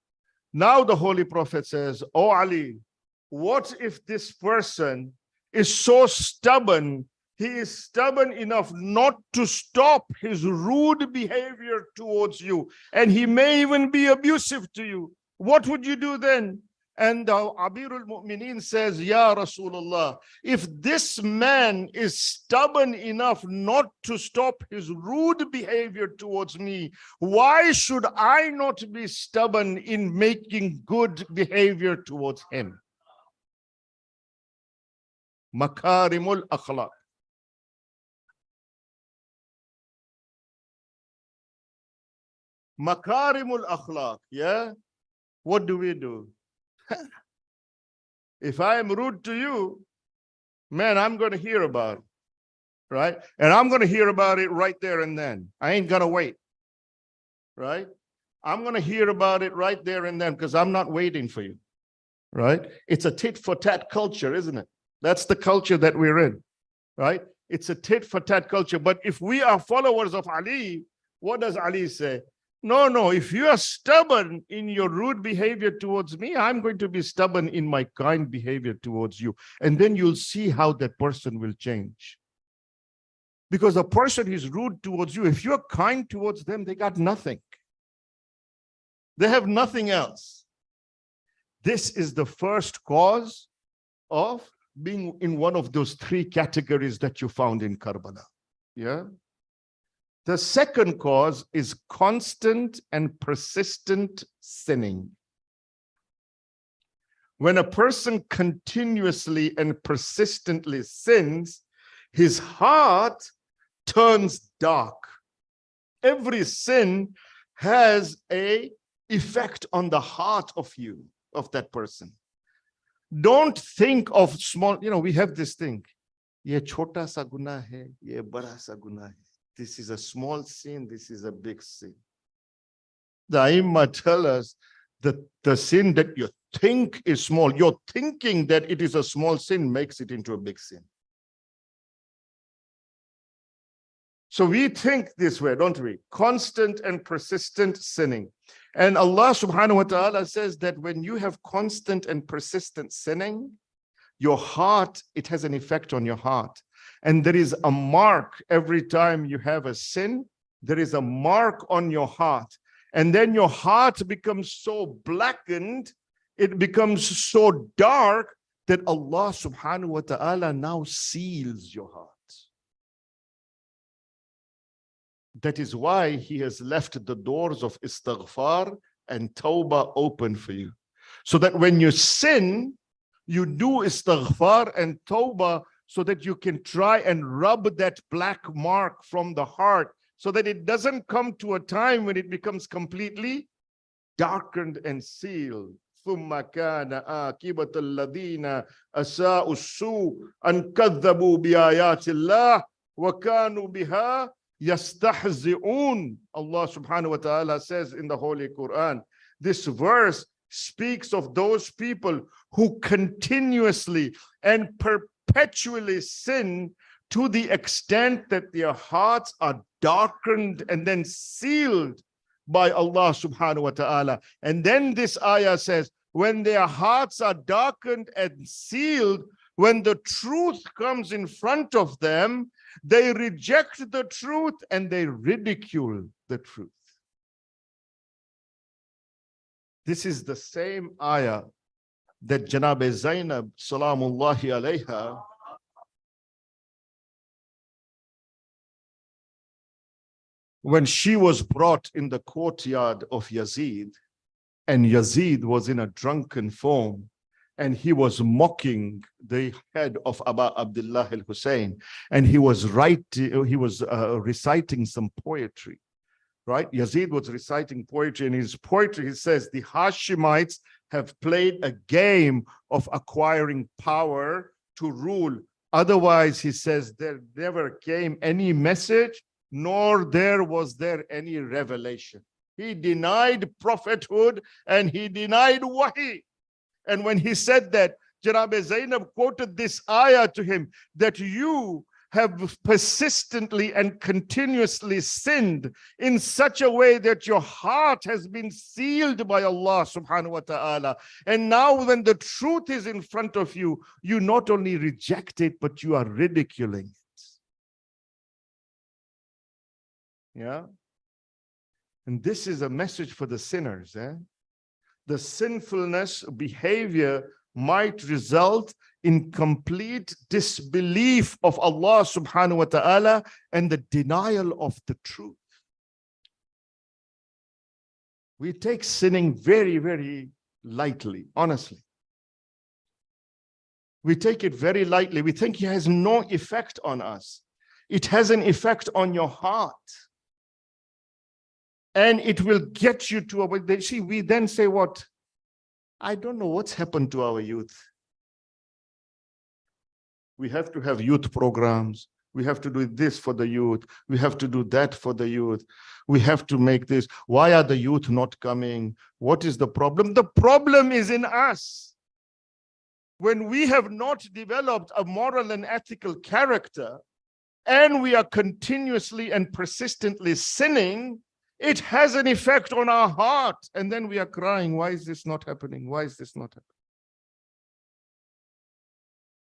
"Oh Ali, what if this person is so stubborn, he is stubborn enough not to stop his rude behavior towards you, and he may even be abusive to you? What would you do then?" And Amirul Mu'mineen says, "Ya Rasulullah, if this man is stubborn enough not to stop his rude behavior towards me, why should I not be stubborn in making good behavior towards him?" Makarimul akhlaq. Makarimul akhlaq, yeah? What do we do? If I am rude to you, man, I'm going to hear about it, right? And I'm going to hear about it right there and then. I ain't going to wait, right? I'm going to hear about it right there and then because I'm not waiting for you, right? It's a tit for tat culture, isn't it? That's the culture that we're in, right? It's a tit for tat culture. But if we are followers of Ali, what does Ali say? No, if you are stubborn in your rude behavior towards me, I'm going to be stubborn in my kind behavior towards you. And then you'll see how that person will change. Because a person who's rude towards you, if you're kind towards them, they got nothing. They have nothing else. This is the first cause of being in one of those three categories that you found in Karbala. Yeah. The second cause is constant and persistent sinning. When a person continuously and persistently sins, his heart turns dark. Every sin has an effect on the heart of that person. Don't think of small, we have this thing. Ye chota sa guna hai, ye bada sa guna hai. This is a small sin, this is a big sin. The Aimma tell us that the sin that you think is small, you're thinking that it is a small sin makes it into a big sin. So we think this way, don't we? Constant and persistent sinning. And Allah subhanahu wa ta'ala says that when you have constant and persistent sinning, your heart, it has an effect on your heart. And there is a mark every time you have a sin, there is a mark on your heart. And then your heart becomes so blackened, it becomes so dark that Allah subhanahu wa ta'ala now seals your heart. That is why He has left the doors of istighfar and tawbah open for you. So that when you sin, you do istighfar and tawbah so that you can try and rub that black mark from the heart so that it doesn't come to a time when it becomes completely darkened and sealed. ثم كان عاقبة الذين أساءوا السوء أن كذبوا بآيات الله وكانوا بها يستهزئون. Allah subhanahu wa ta'ala says in the Holy Quran, this verse speaks of those people who continuously and perpetually sin to the extent that their hearts are darkened and then sealed by Allah subhanahu wa ta'ala. And then this ayah says, when their hearts are darkened and sealed, when the truth comes in front of them, they reject the truth and they ridicule the truth. This is the same ayah that Janab Zainab salamullahi alayha when she was brought in the courtyard of Yazid, and Yazid was in a drunken form, and he was mocking the head of Abu Abdullah al-Hussein, and he was reciting some poetry, right? Yazid was reciting poetry, and in his poetry he says the Hashemites have played a game of acquiring power to rule. Otherwise, he says, there never came any message, nor was there any revelation. He denied prophethood and he denied wahi. And when he said that, Janab Zainab quoted this ayah to him, that you have persistently and continuously sinned in such a way that your heart has been sealed by Allah subhanahu wa ta'ala. And now when the truth is in front of you, you not only reject it, but you are ridiculing it. Yeah. And this is a message for the sinners. The sinfulness behavior might result in complete disbelief of Allah subhanahu wa ta'ala and the denial of the truth. We take sinning very, very lightly, honestly. We take it very lightly. We think it has no effect on us. It has an effect on your heart. And it will get you to a, see, we then say what? I don't know what's happened to our youth. We have to have youth programs. We have to do this for the youth. We have to do that for the youth. We have to make this. Why are the youth not coming? What is the problem? The problem is in us. When we have not developed a moral and ethical character, and we are continuously and persistently sinning, it has an effect on our heart. And then we are crying, why is this not happening? Why is this not happening?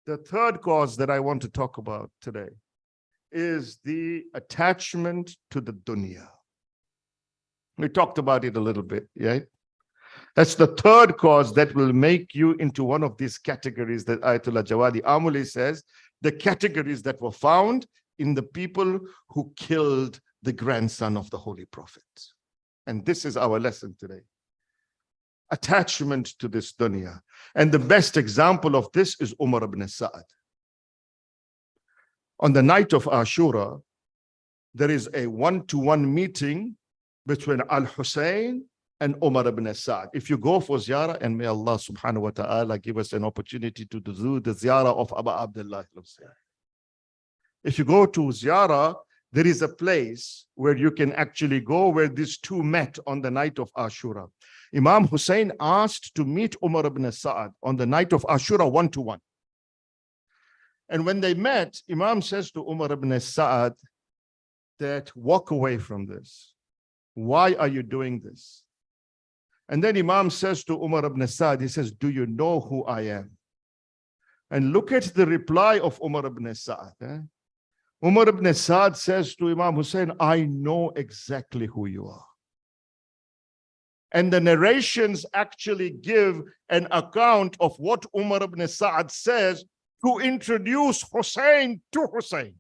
The third cause that I want to talk about today is the attachment to the dunya. We talked about it a little bit, yeah? That's the third cause that will make you into one of these categories that Ayatollah Jawadi Amuli says, the categories that were found in the people who killed the grandson of the Holy Prophet. And this is our lesson today. Attachment to this dunya. And the best example of this is Umar ibn Sa'ad. On the night of Ashura, there is a one-to-one meeting between Al-Hussein and Umar ibn Sa'ad. If you go for ziyarah, and may Allah subhanahu wa ta'ala give us an opportunity to do the ziyarah of Abu Abdullah al-Hussein. If you go to ziyarah, there is a place where you can actually go where these two met on the night of Ashura. Imam Hussein asked to meet Umar ibn Sa'ad on the night of Ashura one-to-one. And when they met, Imam says to Umar ibn Sa'ad that walk away from this. Why are you doing this? And then Imam says to Umar ibn Sa'ad, he says, do you know who I am? And look at the reply of Umar ibn Sa'ad. Umar ibn Sa'ad says to Imam Hussein, I know exactly who you are. And the narrations actually give an account of what Umar ibn Sa'ad says to introduce Hussein to Hussein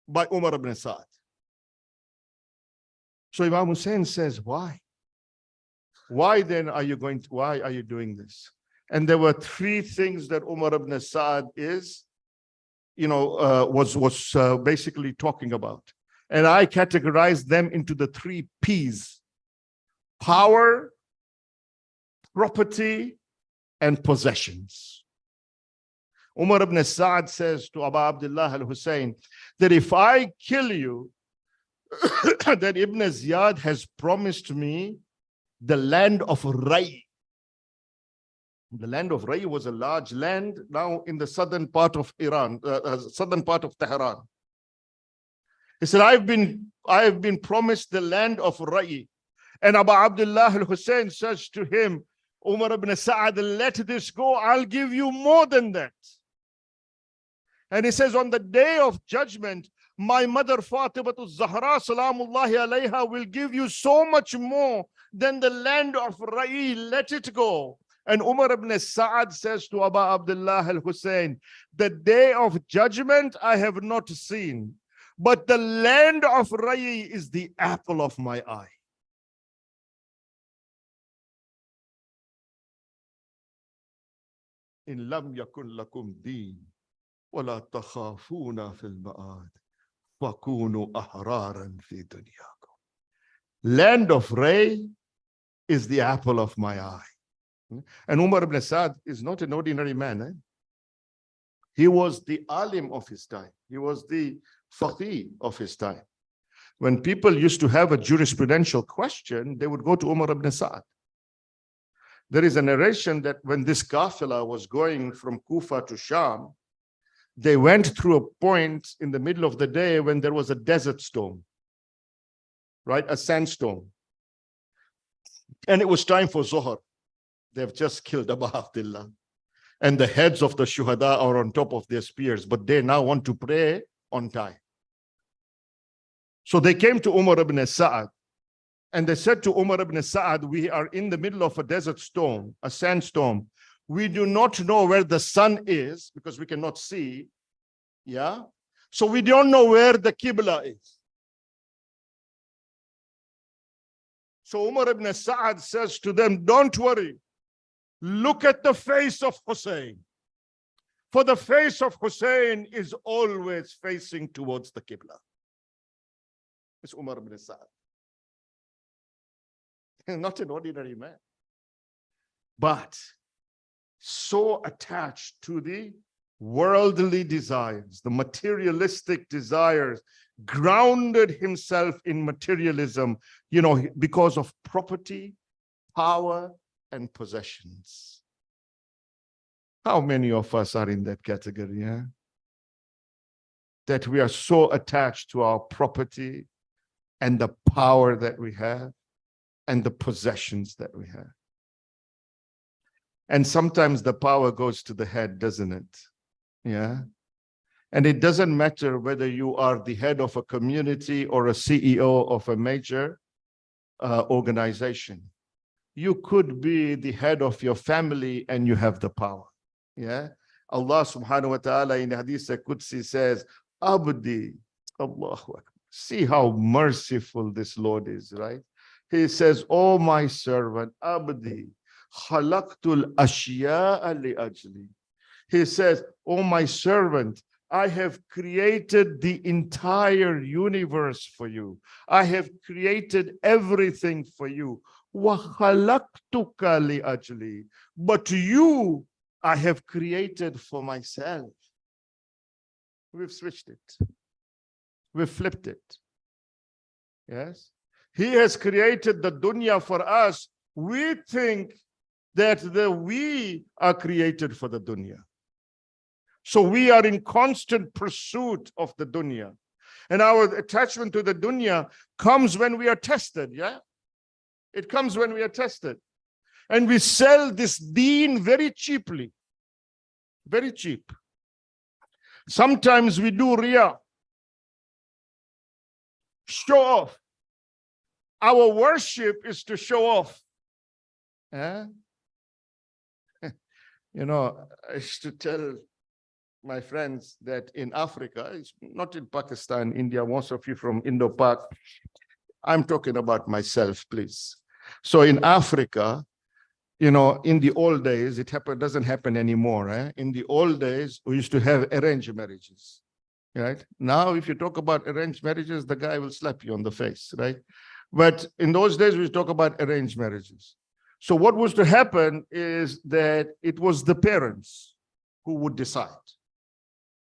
by Umar ibn Sa'ad. So Imam Hussein says, why? Why then are you why are you doing this? And there were three things that Umar ibn Sa'ad is, was basically talking about. And I categorized them into the three P's: power, property, and possessions. Umar ibn Sa'ad says to Abu Abdullah al-Hussein that if I kill you, that Ibn Ziyad has promised me the land of Ray. The land of Ray was a large land now in the southern part of Iran, southern part of Tehran. He said, I have been promised the land of Ray. And Abu Abdullah al-Hussein says to him, Umar ibn Sa'ad, let this go, I'll give you more than that. And he says, on the day of judgment, my mother Fatima Zahra salamullahi alayha will give you so much more than the land of Ra'i, let it go. And Umar ibn Sa'ad says to Abu Abdullah al-Hussein, the day of judgment I have not seen, but the land of Ra'i is the apple of my eye. In lam yakun lakum deen, wala takhafuna fil ma'ad. Land of Ray is the apple of my eye. And Umar ibn Sa'ad is not an ordinary man. He was the alim of his time. He was the faqih of his time. When people used to have a jurisprudential question, they would go to Umar ibn Sa'ad. There is a narration that when this qafila was going from Kufa to Sham, they went through a point in the middle of the day when there was a desert storm, right? A sandstorm. And it was time for Zohar. They've just killed Abu Abdullah. And the heads of the shuhada are on top of their spears, but they now want to pray on time. So they came to Umar ibn Sa'ad and they said to Umar ibn Sa'ad, we are in the middle of a desert storm, a sandstorm. We do not know where the sun is because we cannot see. Yeah. So we don't know where the Qibla is. So Umar ibn Sa'ad says to them, don't worry. Look at the face of Hussein. For the face of Hussein is always facing towards the Qibla. It's Umar ibn Sa'ad. Not an ordinary man. But so attached to the worldly desires, the materialistic desires, grounded himself in materialism, because of property, power, and possessions. How many of us are in that category? Yeah? That we are so attached to our property and the power that we have and the possessions that we have. And sometimes the power goes to the head, doesn't it? Yeah. And it doesn't matter whether you are the head of a community or a CEO of a major organization. You could be the head of your family and you have the power. Yeah. Allah subhanahu wa ta'ala in Hadith Qudsi says, Abdi, Allahu Akbar. See how merciful this Lord is, right? He says, oh my servant, Abdi, khalaqtul ashya'a li ajli. He says, oh my servant, I have created the entire universe for you. I have created everything for you. Wa khalaqtuka li ajli. But you, I have created for myself. We've switched it. We've flipped it. Yes. He has created the dunya for us. We think that we are created for the dunya. So we are in constant pursuit of the dunya. And our attachment to the dunya comes when we are tested, yeah? It comes when we are tested. And we sell this deen very cheaply. Very cheap. Sometimes we do riyah. Show off. our worship is to show off. Eh? You know, I used to tell my friends that in Africa, it's not in Pakistan, India, most of you from Indo-Pak, I'm talking about myself, please. So in Africa, you know, in the old days, doesn't happen anymore. Eh? In the old days, we used to have arranged marriages, right? Now, if you talk about arranged marriages, the guy will slap you on the face, right? But in those days, we talk about arranged marriages. So what was to happen is that it was the parents who would decide.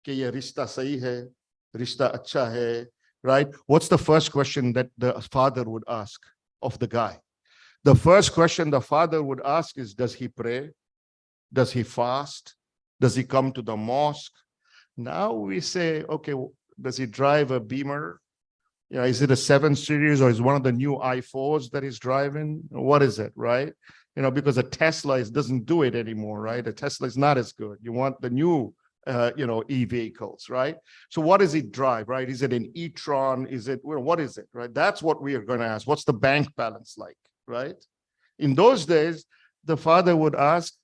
कि ये रिश्ता सही है, रिश्ता अच्छा है, right? What's the first question that the father would ask of the guy? The first question the father would ask is, does he pray? Does he fast? Does he come to the mosque? Now we say, okay, does he drive a Beamer? You know, is it a 7 Series or is one of the new i4s that he's driving? What is it, right? You know, because a Tesla doesn't do it anymore, right? A Tesla is not as good. You want the new e-vehicles, right? So what does it drive, right? Is it an e-tron? Is it, well, what is it, right? That's what we are going to ask. What's the bank balance like, right? In those days, the father would ask,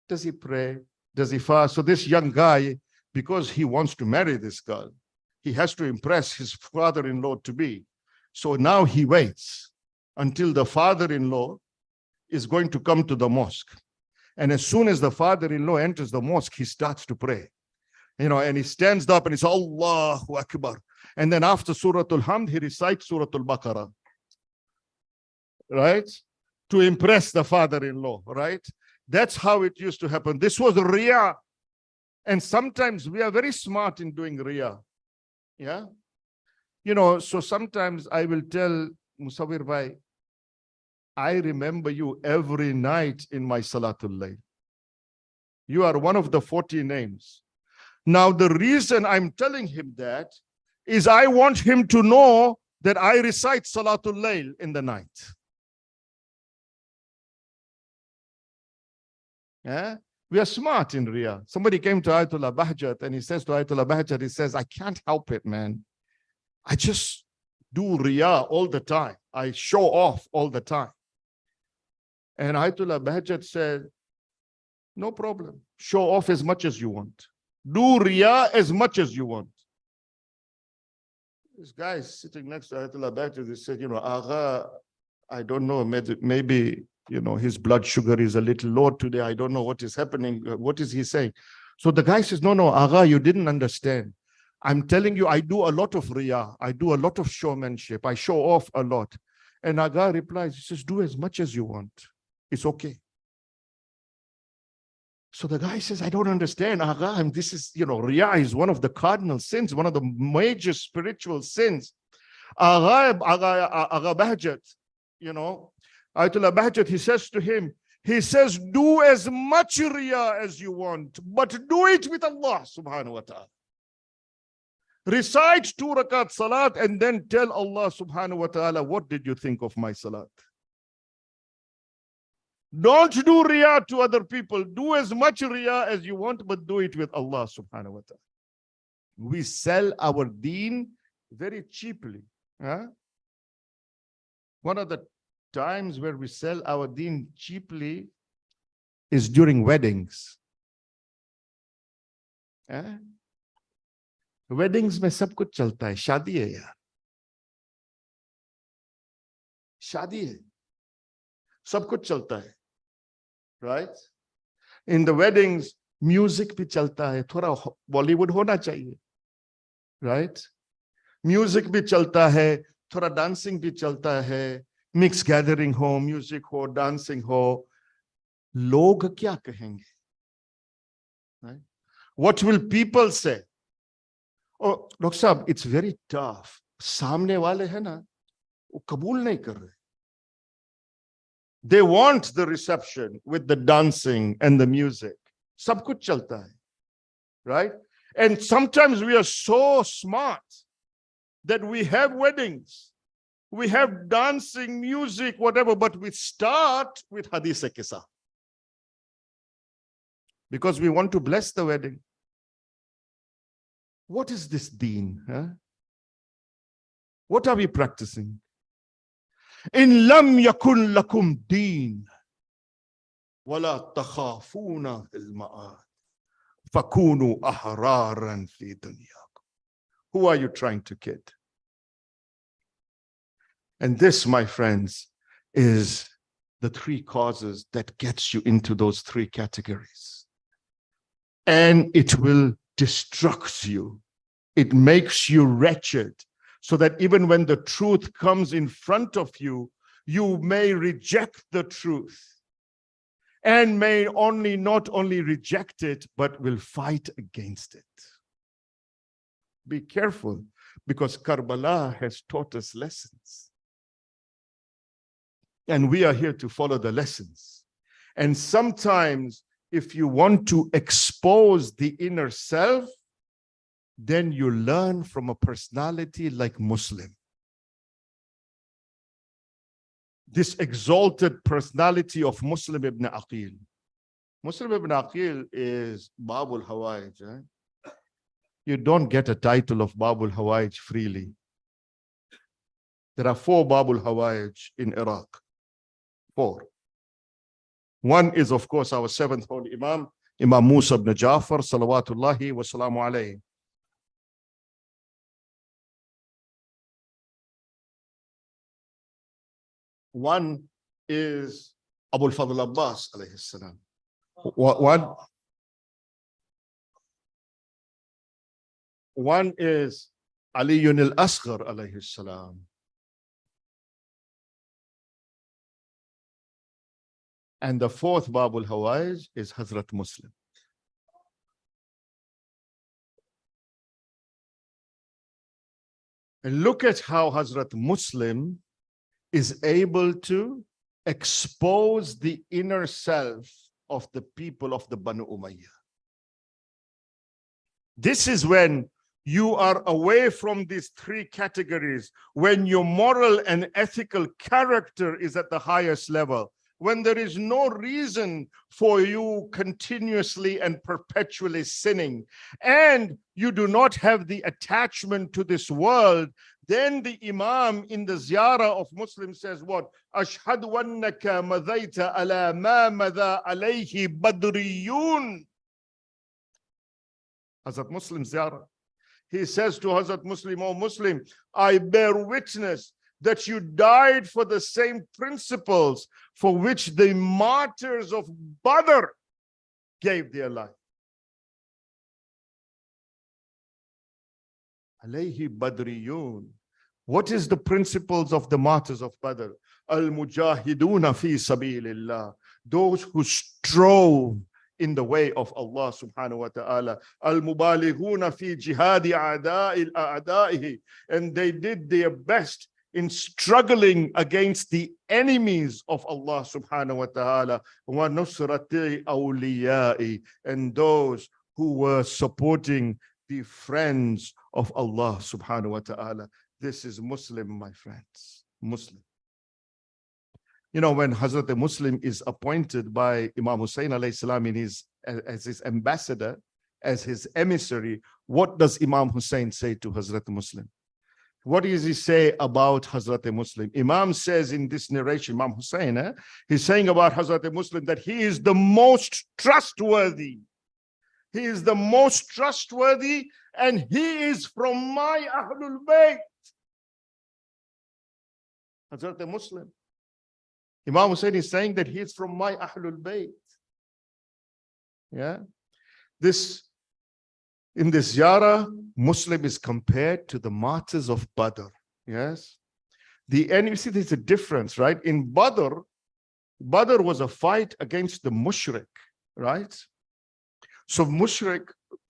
does he pray? Does he fast? So this young guy, because he wants to marry this girl, he has to impress his father-in-law to be. So now he waits until the father-in-law is going to come to the mosque. And as soon as the father-in-law enters the mosque, he starts to pray. You know, and he stands up and he says, Allahu Akbar. And then after Surah Al-Hamd, he recites Surah Al-Baqarah. Right? To impress the father-in-law, right? That's how it used to happen. This was Riyah. And sometimes we are very smart in doing Riyah. Yeah? You know, so sometimes I will tell Musawir Bhai, I remember you every night in my Salatul Layl. You are one of the 40 names. Now, the reason I'm telling him that is I want him to know that I recite Salatul Layl in the night. Yeah? We are smart in Riyah. Somebody came to Ayatollah Bahjat and he says to Ayatollah Bahjat, he says, I can't help it, man. I just do Riyah all the time. I show off all the time. And Ayatollah Bahjat said, no problem. Show off as much as you want. Do Riyah as much as you want. This guy is sitting next to Ayatollah Bahjat. He said, you know, Agha, I don't know, maybe, you know, his blood sugar is a little low today. I don't know what is happening. What is he saying? So the guy says, no, Agha, you didn't understand. I'm telling you, I do a lot of Riyah. I do a lot of showmanship. I show off a lot. And Agha replies, he says, do as much as you want. It's okay. So the guy says, I don't understand, Agha. And this is, you know, Riyah is one of the cardinal sins, one of the major spiritual sins. Agha Bahjat, you know, Ayatollah Bahjat, he says to him, he says, do as much Riyah as you want, but do it with Allah subhanahu wa ta'ala. Recite 2 rakat salat and then tell Allah subhanahu wa ta'ala, what did you think of my salat? Don't do Riyah to other people. Do as much Riyah as you want, but do it with Allah subhanahu wa ta'ala. We sell our deen very cheaply. Huh? One of the times where we sell our deen cheaply is during weddings. Huh? Weddings में सब कुछ चलता है, शादी है यार, शादी है, सब कुछ चलता है, right? In the weddings, music भी चलता है, थोड़ा Bollywood होना चाहिए, right? Music भी चलता है, थोड़ा dancing भी चलता है, mixed gathering हो, music हो, dancing हो, लोग क्या कहेंगे? Right? What will people say? Oh, Dr. Sahab, it's very tough. सामने वाले हैं ना, वो कबूल नहीं कर रहे. They want the reception with the dancing and the music. सब कुछ चलता है, right? And sometimes we are so smart that we have weddings, we have dancing, music, whatever, but we start with hadith kisa because we want to bless the wedding. What is this deen? Huh? What are we practicing? In lam yakun lakum deen, wala takhafuna al-ma'ad, fakunu ahraran fi dunyakum. Who are you trying to kid? And this, my friends, is the three causes that gets you into those three categories. And it will destruct you. It makes you wretched, so that even when the truth comes in front of you, you may reject the truth and may not only reject it, but will fight against it. Be careful, because Karbala has taught us lessons. And we are here to follow the lessons. And sometimes, if you want to expose the inner self, then you learn from a personality like Muslim. This exalted personality of Muslim ibn Aqil. Muslim ibn Aqil is Babul Hawaij. You don't get a title of Babul Hawaij freely. There are 4 Babul Hawaij in Iraq. 4. One is, of course, our 7th Holy Imam, Imam Musa ibn Jafar, salawatullahi wa salamu alayhi. One is Abu al-Fadl Abbas, alayhi salam. One is Ali al-Asghar, alayhi salam. And the 4th Babul Hawaij is Hazrat Muslim. And look at how Hazrat Muslim is able to expose the inner self of the people of the Banu Umayyah. This is when you are away from these 3 categories, when your moral and ethical character is at the highest level, when there is no reason for you continuously and perpetually sinning, and you do not have the attachment to this world, then the Imam in the ziyarah of Muslims says what? Ashhadu annaka madayta ala ma madha alayhi badriyun. Hazrat Muslim ziyarah. He says to Hazrat Muslim, "O Muslim, I bear witness that you died for the same principles for which the martyrs of Badr gave their life." Alayhi badriyun. What is the principles of the martyrs of Badr? Al-mujahiduna fi sabilillah. Those who strove in the way of Allah subhanahu wa ta'ala. Al-mubalighuna fi jihadi a'da'ihi. And they did their best in struggling against the enemies of Allah subhanahu wa ta'ala. Wa nusrati awliya'i. And those who were supporting the friends of Allah subhanahu wa ta'ala. This is Muslim, my friends. Muslim. You know, when Hazrat Muslim is appointed by Imam Hussein alayhi salam as his ambassador, as his emissary, what does Imam Hussein say to Hazrat Muslim? What does he say about Hazrat Muslim? Imam says in this narration, Imam Hussein, he's saying about Hazrat Muslim that he is the most trustworthy. He is the most trustworthy, and he is from my Ahlul Bayt. Hazrat Muslim. Imam Hussein is saying that he is from my Ahlul Bayt. Yeah. In this ziyarah, Muslim is compared to the martyrs of Badr. Yes. And you see there's a difference, right? In Badr was a fight against the mushrik, right? So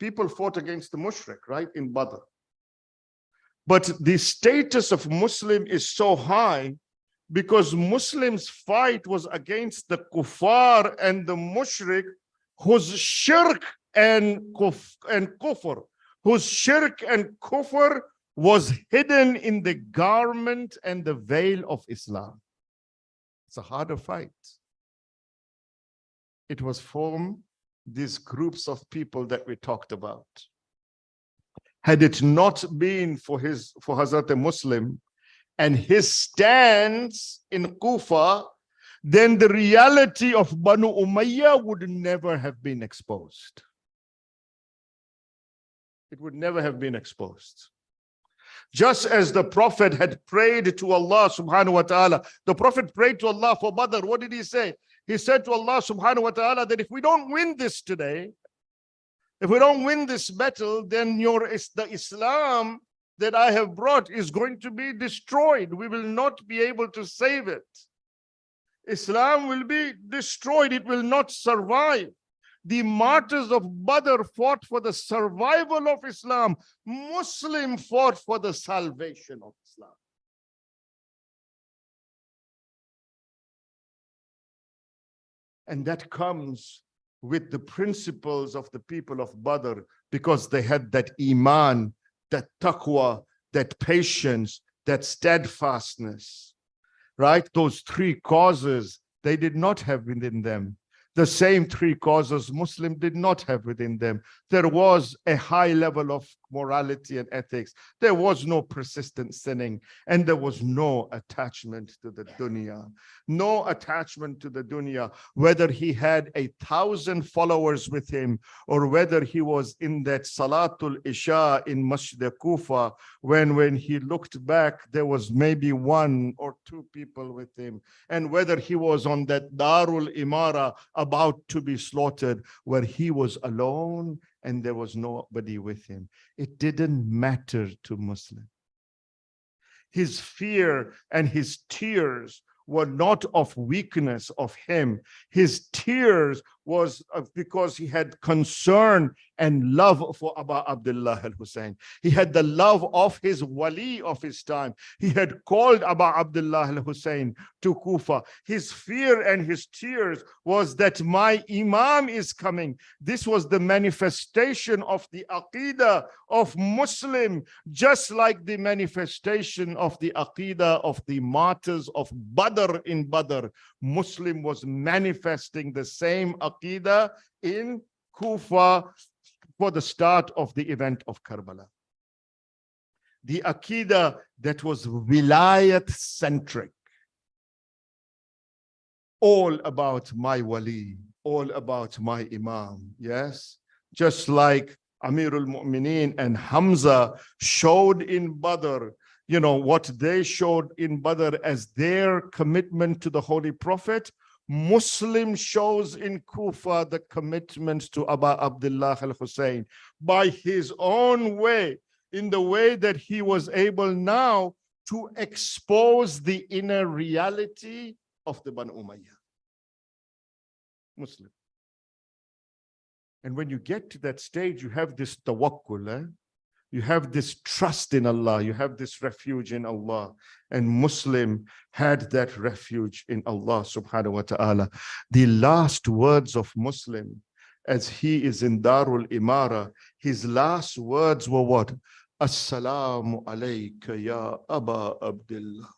people fought against the mushrik, right? In Badr. But the status of Muslim is so high because Muslims' fight was against the kuffar and the mushrik whose shirk and kufr, whose shirk and kufr was hidden in the garment and the veil of Islam. It's a harder fight. It was from these groups of people that we talked about. Had it not been for Hazrat Muslim and his stance in Kufa, then the reality of Banu Umayyah would never have been exposed. It would never have been exposed. Just as the Prophet had prayed to Allah subhanahu wa ta'ala, the Prophet prayed to Allah for Badr. What did he say? He said to Allah subhanahu wa ta'ala that if we don't win this today, if we don't win this battle, then the Islam that I have brought is going to be destroyed. We will not be able to save it. Islam will be destroyed. It will not survive. The martyrs of Badr fought for the survival of Islam. Muslim fought for the salvation of Islam. And that comes with the principles of the people of Badr, because they had that iman, that taqwa, that patience, that steadfastness, right? Those three causes they did not have within them. The same three causes Muslim did not have within them. There was a high level of morality and ethics. There was no persistent sinning, and there was no attachment to the dunya. No attachment to the dunya, whether he had 1,000 followers with him, or whether he was in that Salatul Isha in Masjid Kufa, when he looked back, there was maybe 1 or 2 people with him, and whether he was on that Darul Imara about to be slaughtered, where he was alone and there was nobody with him. It didn't matter to Muslim. His fear and his tears were not of weakness of him. His tears was because he had concern and love for Abu Abdullah al-Hussein. He had the love of his wali of his time. He had called Abu Abdullah al-Hussein to Kufa. His fear and his tears was that my Imam is coming. This was the manifestation of the Aqidah of Muslim, just like the manifestation of the Aqidah of the martyrs of Badr in Badr. Muslim was manifesting the same Aqidah in Kufa for the start of the event of Karbala. The Aqidah that was wilayat centric. All about my wali, all about my Imam, yes? Just like Amirul Mu'mineen and Hamza showed in Badr, you know, what they showed in Badr as their commitment to the Holy Prophet, Muslim shows in Kufa the commitment to Abu Abdullah al-Hussein by his own way, in the way that he was able now to expose the inner reality of the Banu Umayyah. Muslim. And when you get to that stage, you have this tawakkul, you have this trust in Allah, you have this refuge in Allah. And Muslim had that refuge in Allah subhanahu wa ta'ala. The last words of Muslim, as he is in Darul Imara, his last words were what? Assalamu alayka ya Aba Abdullah.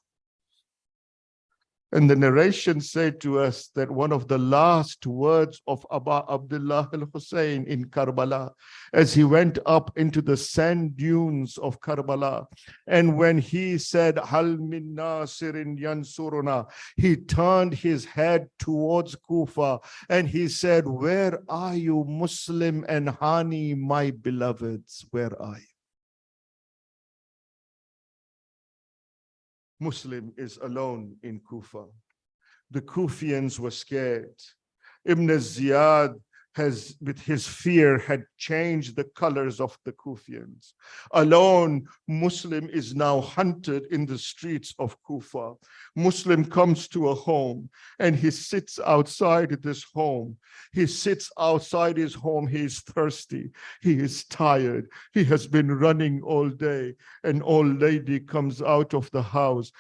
And the narration said to us that one of the last words of Abu Abdullah al-Hussein in Karbala, as he went up into the sand dunes of Karbala, and when he said, Hal min nasirin yansuruna, he turned his head towards Kufa and he said, where are you, Muslim and Hani, my beloveds, where are you? Muslim is alone in Kufa. The Kufians were scared. Ibn Ziyad has, with his fear, had changed the colors of the Kufians. Alone, Muslim is now hunted in the streets of Kufa. Muslim comes to a home and he sits outside this home. He sits outside his home. He is thirsty. He is tired. He has been running all day. An old lady comes out of the house.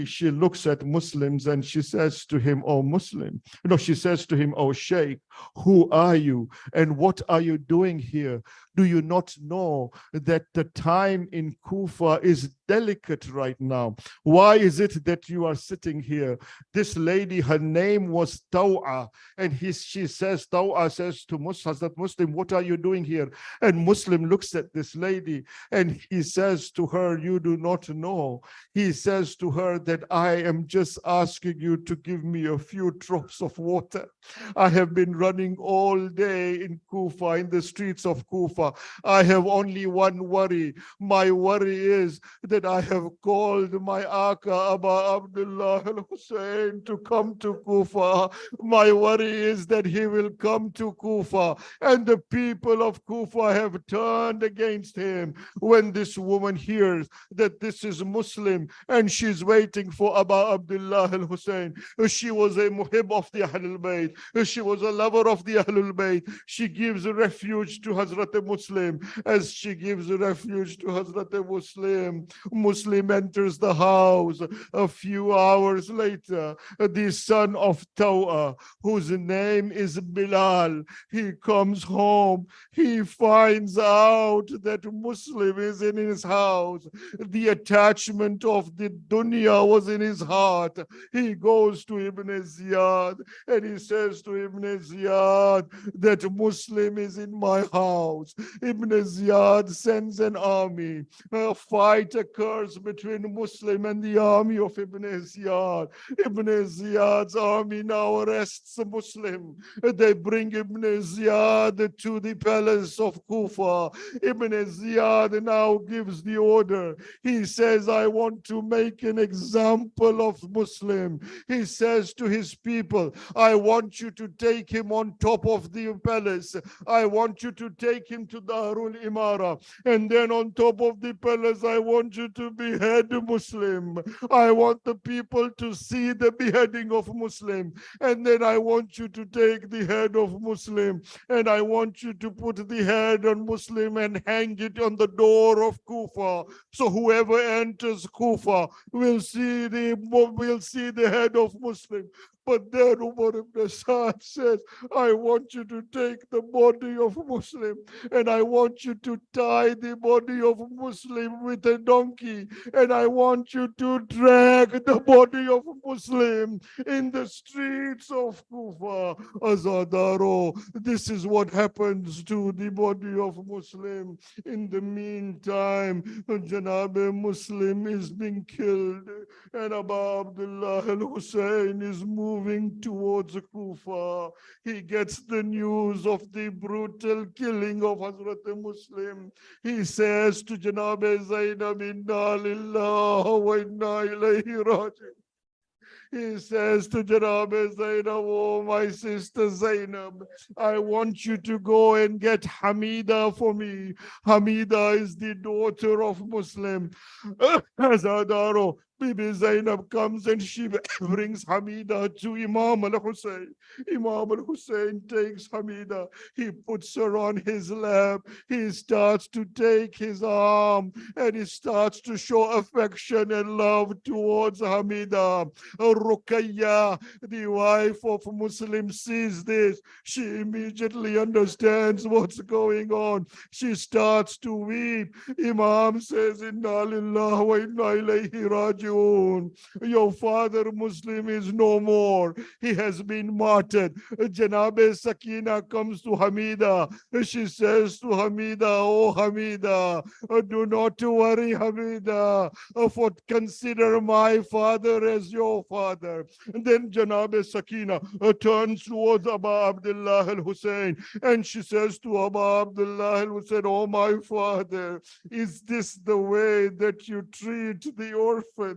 She looks at Muslims and she says to him, oh Muslim, she says to him, oh Sheikh, who are you and what are you doing here? Do you not know that the time in Kufa is delicate right now. Why is it that you are sitting here? This lady, her name was Taw'a, and she says, Taw'a says to Hazrat Muslim, what are you doing here? And Muslim looks at this lady and he says to her, you do not know. He says to her that I am just asking you to give me a few drops of water. I have been running all day in Kufa, in the streets of Kufa. I have only one worry. My worry is that I have called my Aka Abu Abdullah al-Hussein to come to Kufa. My worry is that he will come to Kufa, and the people of Kufa have turned against him. When this woman hears that this is Muslim and she's waiting for Abu Abdullah al-Hussein, she was a muhib of the Ahlul Bayt. She was a lover of the Ahlul Bayt. She gives refuge to Hazrat Muslim. As she gives refuge to Hazrat Muslim, Muslim enters the house. A few hours later, the son of Taw'a, whose name is Bilal, he comes home. He finds out that Muslim is in his house. The attachment of the dunya was in his heart. He goes to Ibn Ziyad and he says to Ibn Ziyad that Muslim is in my house. Ibn Ziyad sends an army. A fight occurs between Muslim and the army of Ibn Ziyad. Ibn Ziyad's army now arrests a Muslim. They bring Ibn Ziyad to the palace of Kufa. Ibn Ziyad now gives the order. He says, I want to make an example of Muslim. He says to his people, I want you to take him on top of the palace. I want you to take him to Darul Imara. And then on top of the palace, I want you to behead Muslim. I want the people to see the beheading of Muslim. And then I want you to take the head of Muslim. And I want you to put the head on Muslim and hang it on the door of Kufa. So whoever enters Kufa will see the head of Muslim. But then Umar ibn Sa'd says, I want you to take the body of Muslim and I want you to tie the body of Muslim with a donkey and I want you to drag the body of Muslim in the streets of Kufa. Azadaro, this is what happens to the body of Muslim. In the meantime, Janab Muslim is being killed and Abu Abdullah al-Hussein is moving towards Kufa. He gets the news of the brutal killing of Hazrat Muslim. He says to Janab Zainab, Inna lillahi wa inna ilayhi raji'un. He says to Janab Zainab, oh my sister Zainab, I want you to go and get Hamida for me. Hamida is the daughter of Muslim. Azadaro, Bibi Zainab comes and she brings Hamida to Imam al-Hussein. Imam al-Hussein takes Hamida. He puts her on his lap. He starts to take his arm and he starts to show affection and love towards Hamida. Ruqayya, the wife of Muslim, sees this. She immediately understands what's going on. She starts to weep. Imam says, Inna lillahi wa inna ilayhi raji'un. Your father Muslim is no more. He has been martyred. Janabe Sakina comes to Hamida. She says to Hamida, oh Hamida, do not worry Hamida, for consider my father as your father. And then Janabe Sakina turns towards Abu Abdullah al-Hussein and she says to Abu Abdullah al-Hussein, oh my father, is this the way that you treat the orphans?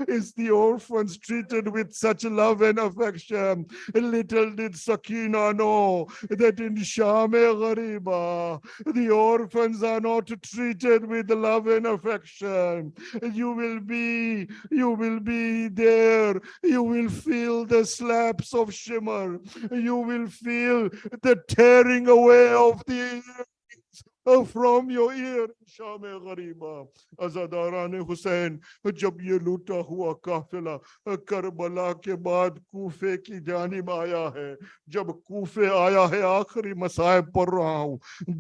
Is the orphans treated with such love and affection? Little did Sakina know that in Sham-e Ghariba, the orphans are not treated with love and affection. You will be there. You will feel the slaps of shimmer. You will feel the tearing away of the from your ear شام غریبہ. عزاداران حسین, جب یہ لوٹا ہوا قافلہ کربلا کے بعد کوفے کی جانب آیا ہے, جب کوفے آیا ہے, آخری مصائب پڑھ رہا ہوں,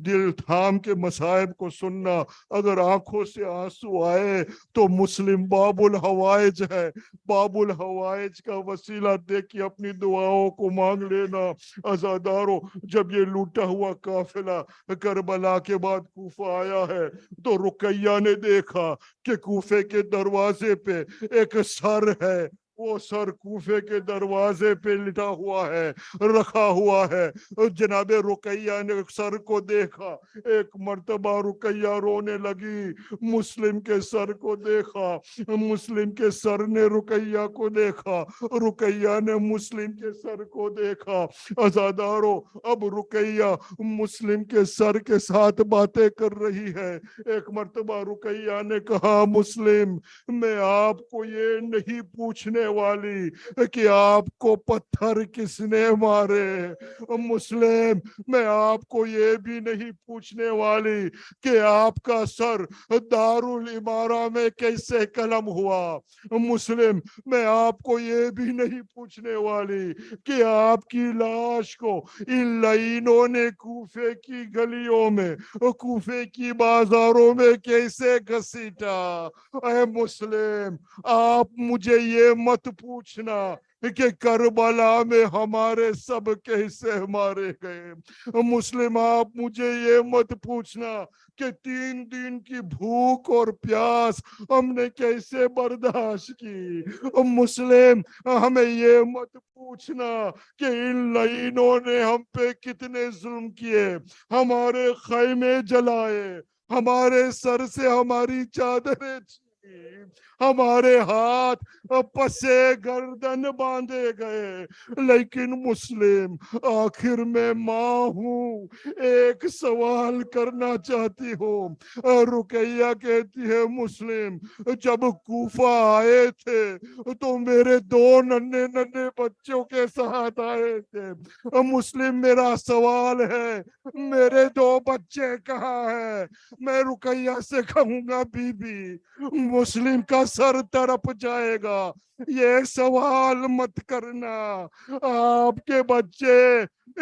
دل تھام کے مصائب کو سننا. اگر آنکھوں سے آنسو آئے تو مسلم باب الحوائج ہے, باب الحوائج کا وسیلہ دے کے اپنی دعاؤں کو مانگ لینا. عزاداروں, جب یہ لوٹا ہوا قافلہ کربلا کے بعد کوفہ آیا ہے تو رقیہ نے دیکھا کہ کوفے کے دروازے پہ ایک سر ہے, وہ سر کوفے کے دروازے پہ لٹا ہوا ہے, رکھا ہوا ہے. جناب رقیہ نے سر کو دیکھا, ایک مرتبہ رقیہ رونے لگی. مسلم کے سر کو دیکھا, مسلم کے سر نے رقیہ کو دیکھا, رقیہ نے مسلم کے سر کو دیکھا. عزادارو, اب رقیہ مسلم کے سر کے ساتھ باتیں کر رہی ہے. ایک مرتبہ رقیہ نے کہا, مسلم, میں آپ کو یہ نہیں پوچھنے والی کہ آپ کو پتھر کس نے مارے. مسلم, میں آپ کو یہ بھی نہیں پوچھنے والی کہ آپ کا سر دارالامارہ میں کیسے قلم ہوا. مسلم, میں آپ کو یہ بھی نہیں پوچھنے والی کہ آپ کی لاش کو ان لعینوں نے کوفے کی گلیوں میں, کوفے کی بازاروں میں کیسے گھسیٹا. اے مسلم, آپ مجھے یہ مت پوچھنا کہ کربلا میں ہمارے سب کیسے مارے گئے. مسلم, آپ مجھے یہ مت پوچھنا کہ 3 دن کی بھوک اور پیاس ہم نے کیسے برداشت کی. مسلم, ہمیں یہ مت پوچھنا کہ ان لعینوں نے ہم پہ کتنے ظلم کیے, ہمارے خیمے جلائے, ہمارے سر سے ہماری چادریں چھینی, ہمارے ہاتھ پسے گردن باندھے گئے. لیکن مسلم, آخر میں ماں ہوں, ایک سوال کرنا چاہتی ہوں. رقیہ کہتی ہے, مسلم, جب کوفہ آئے تھے تو میرے 2 ننھے ننھے بچوں کے ساتھ آئے تھے. مسلم, میرا سوال ہے, میرے 2 بچے کہاں ہیں؟ میں رقیہ سے کہوں گا, بی بی, مسلم کا سر تڑپ جائے گا, یہ سوال مت کرنا. آپ کے بچے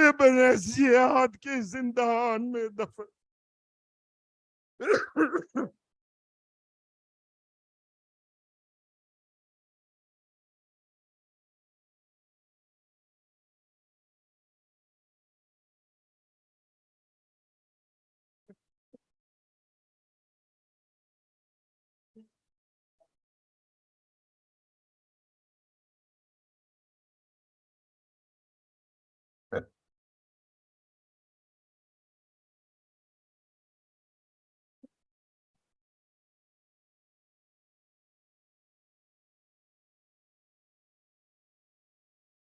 ابن زیاد کی زندان میں دفن.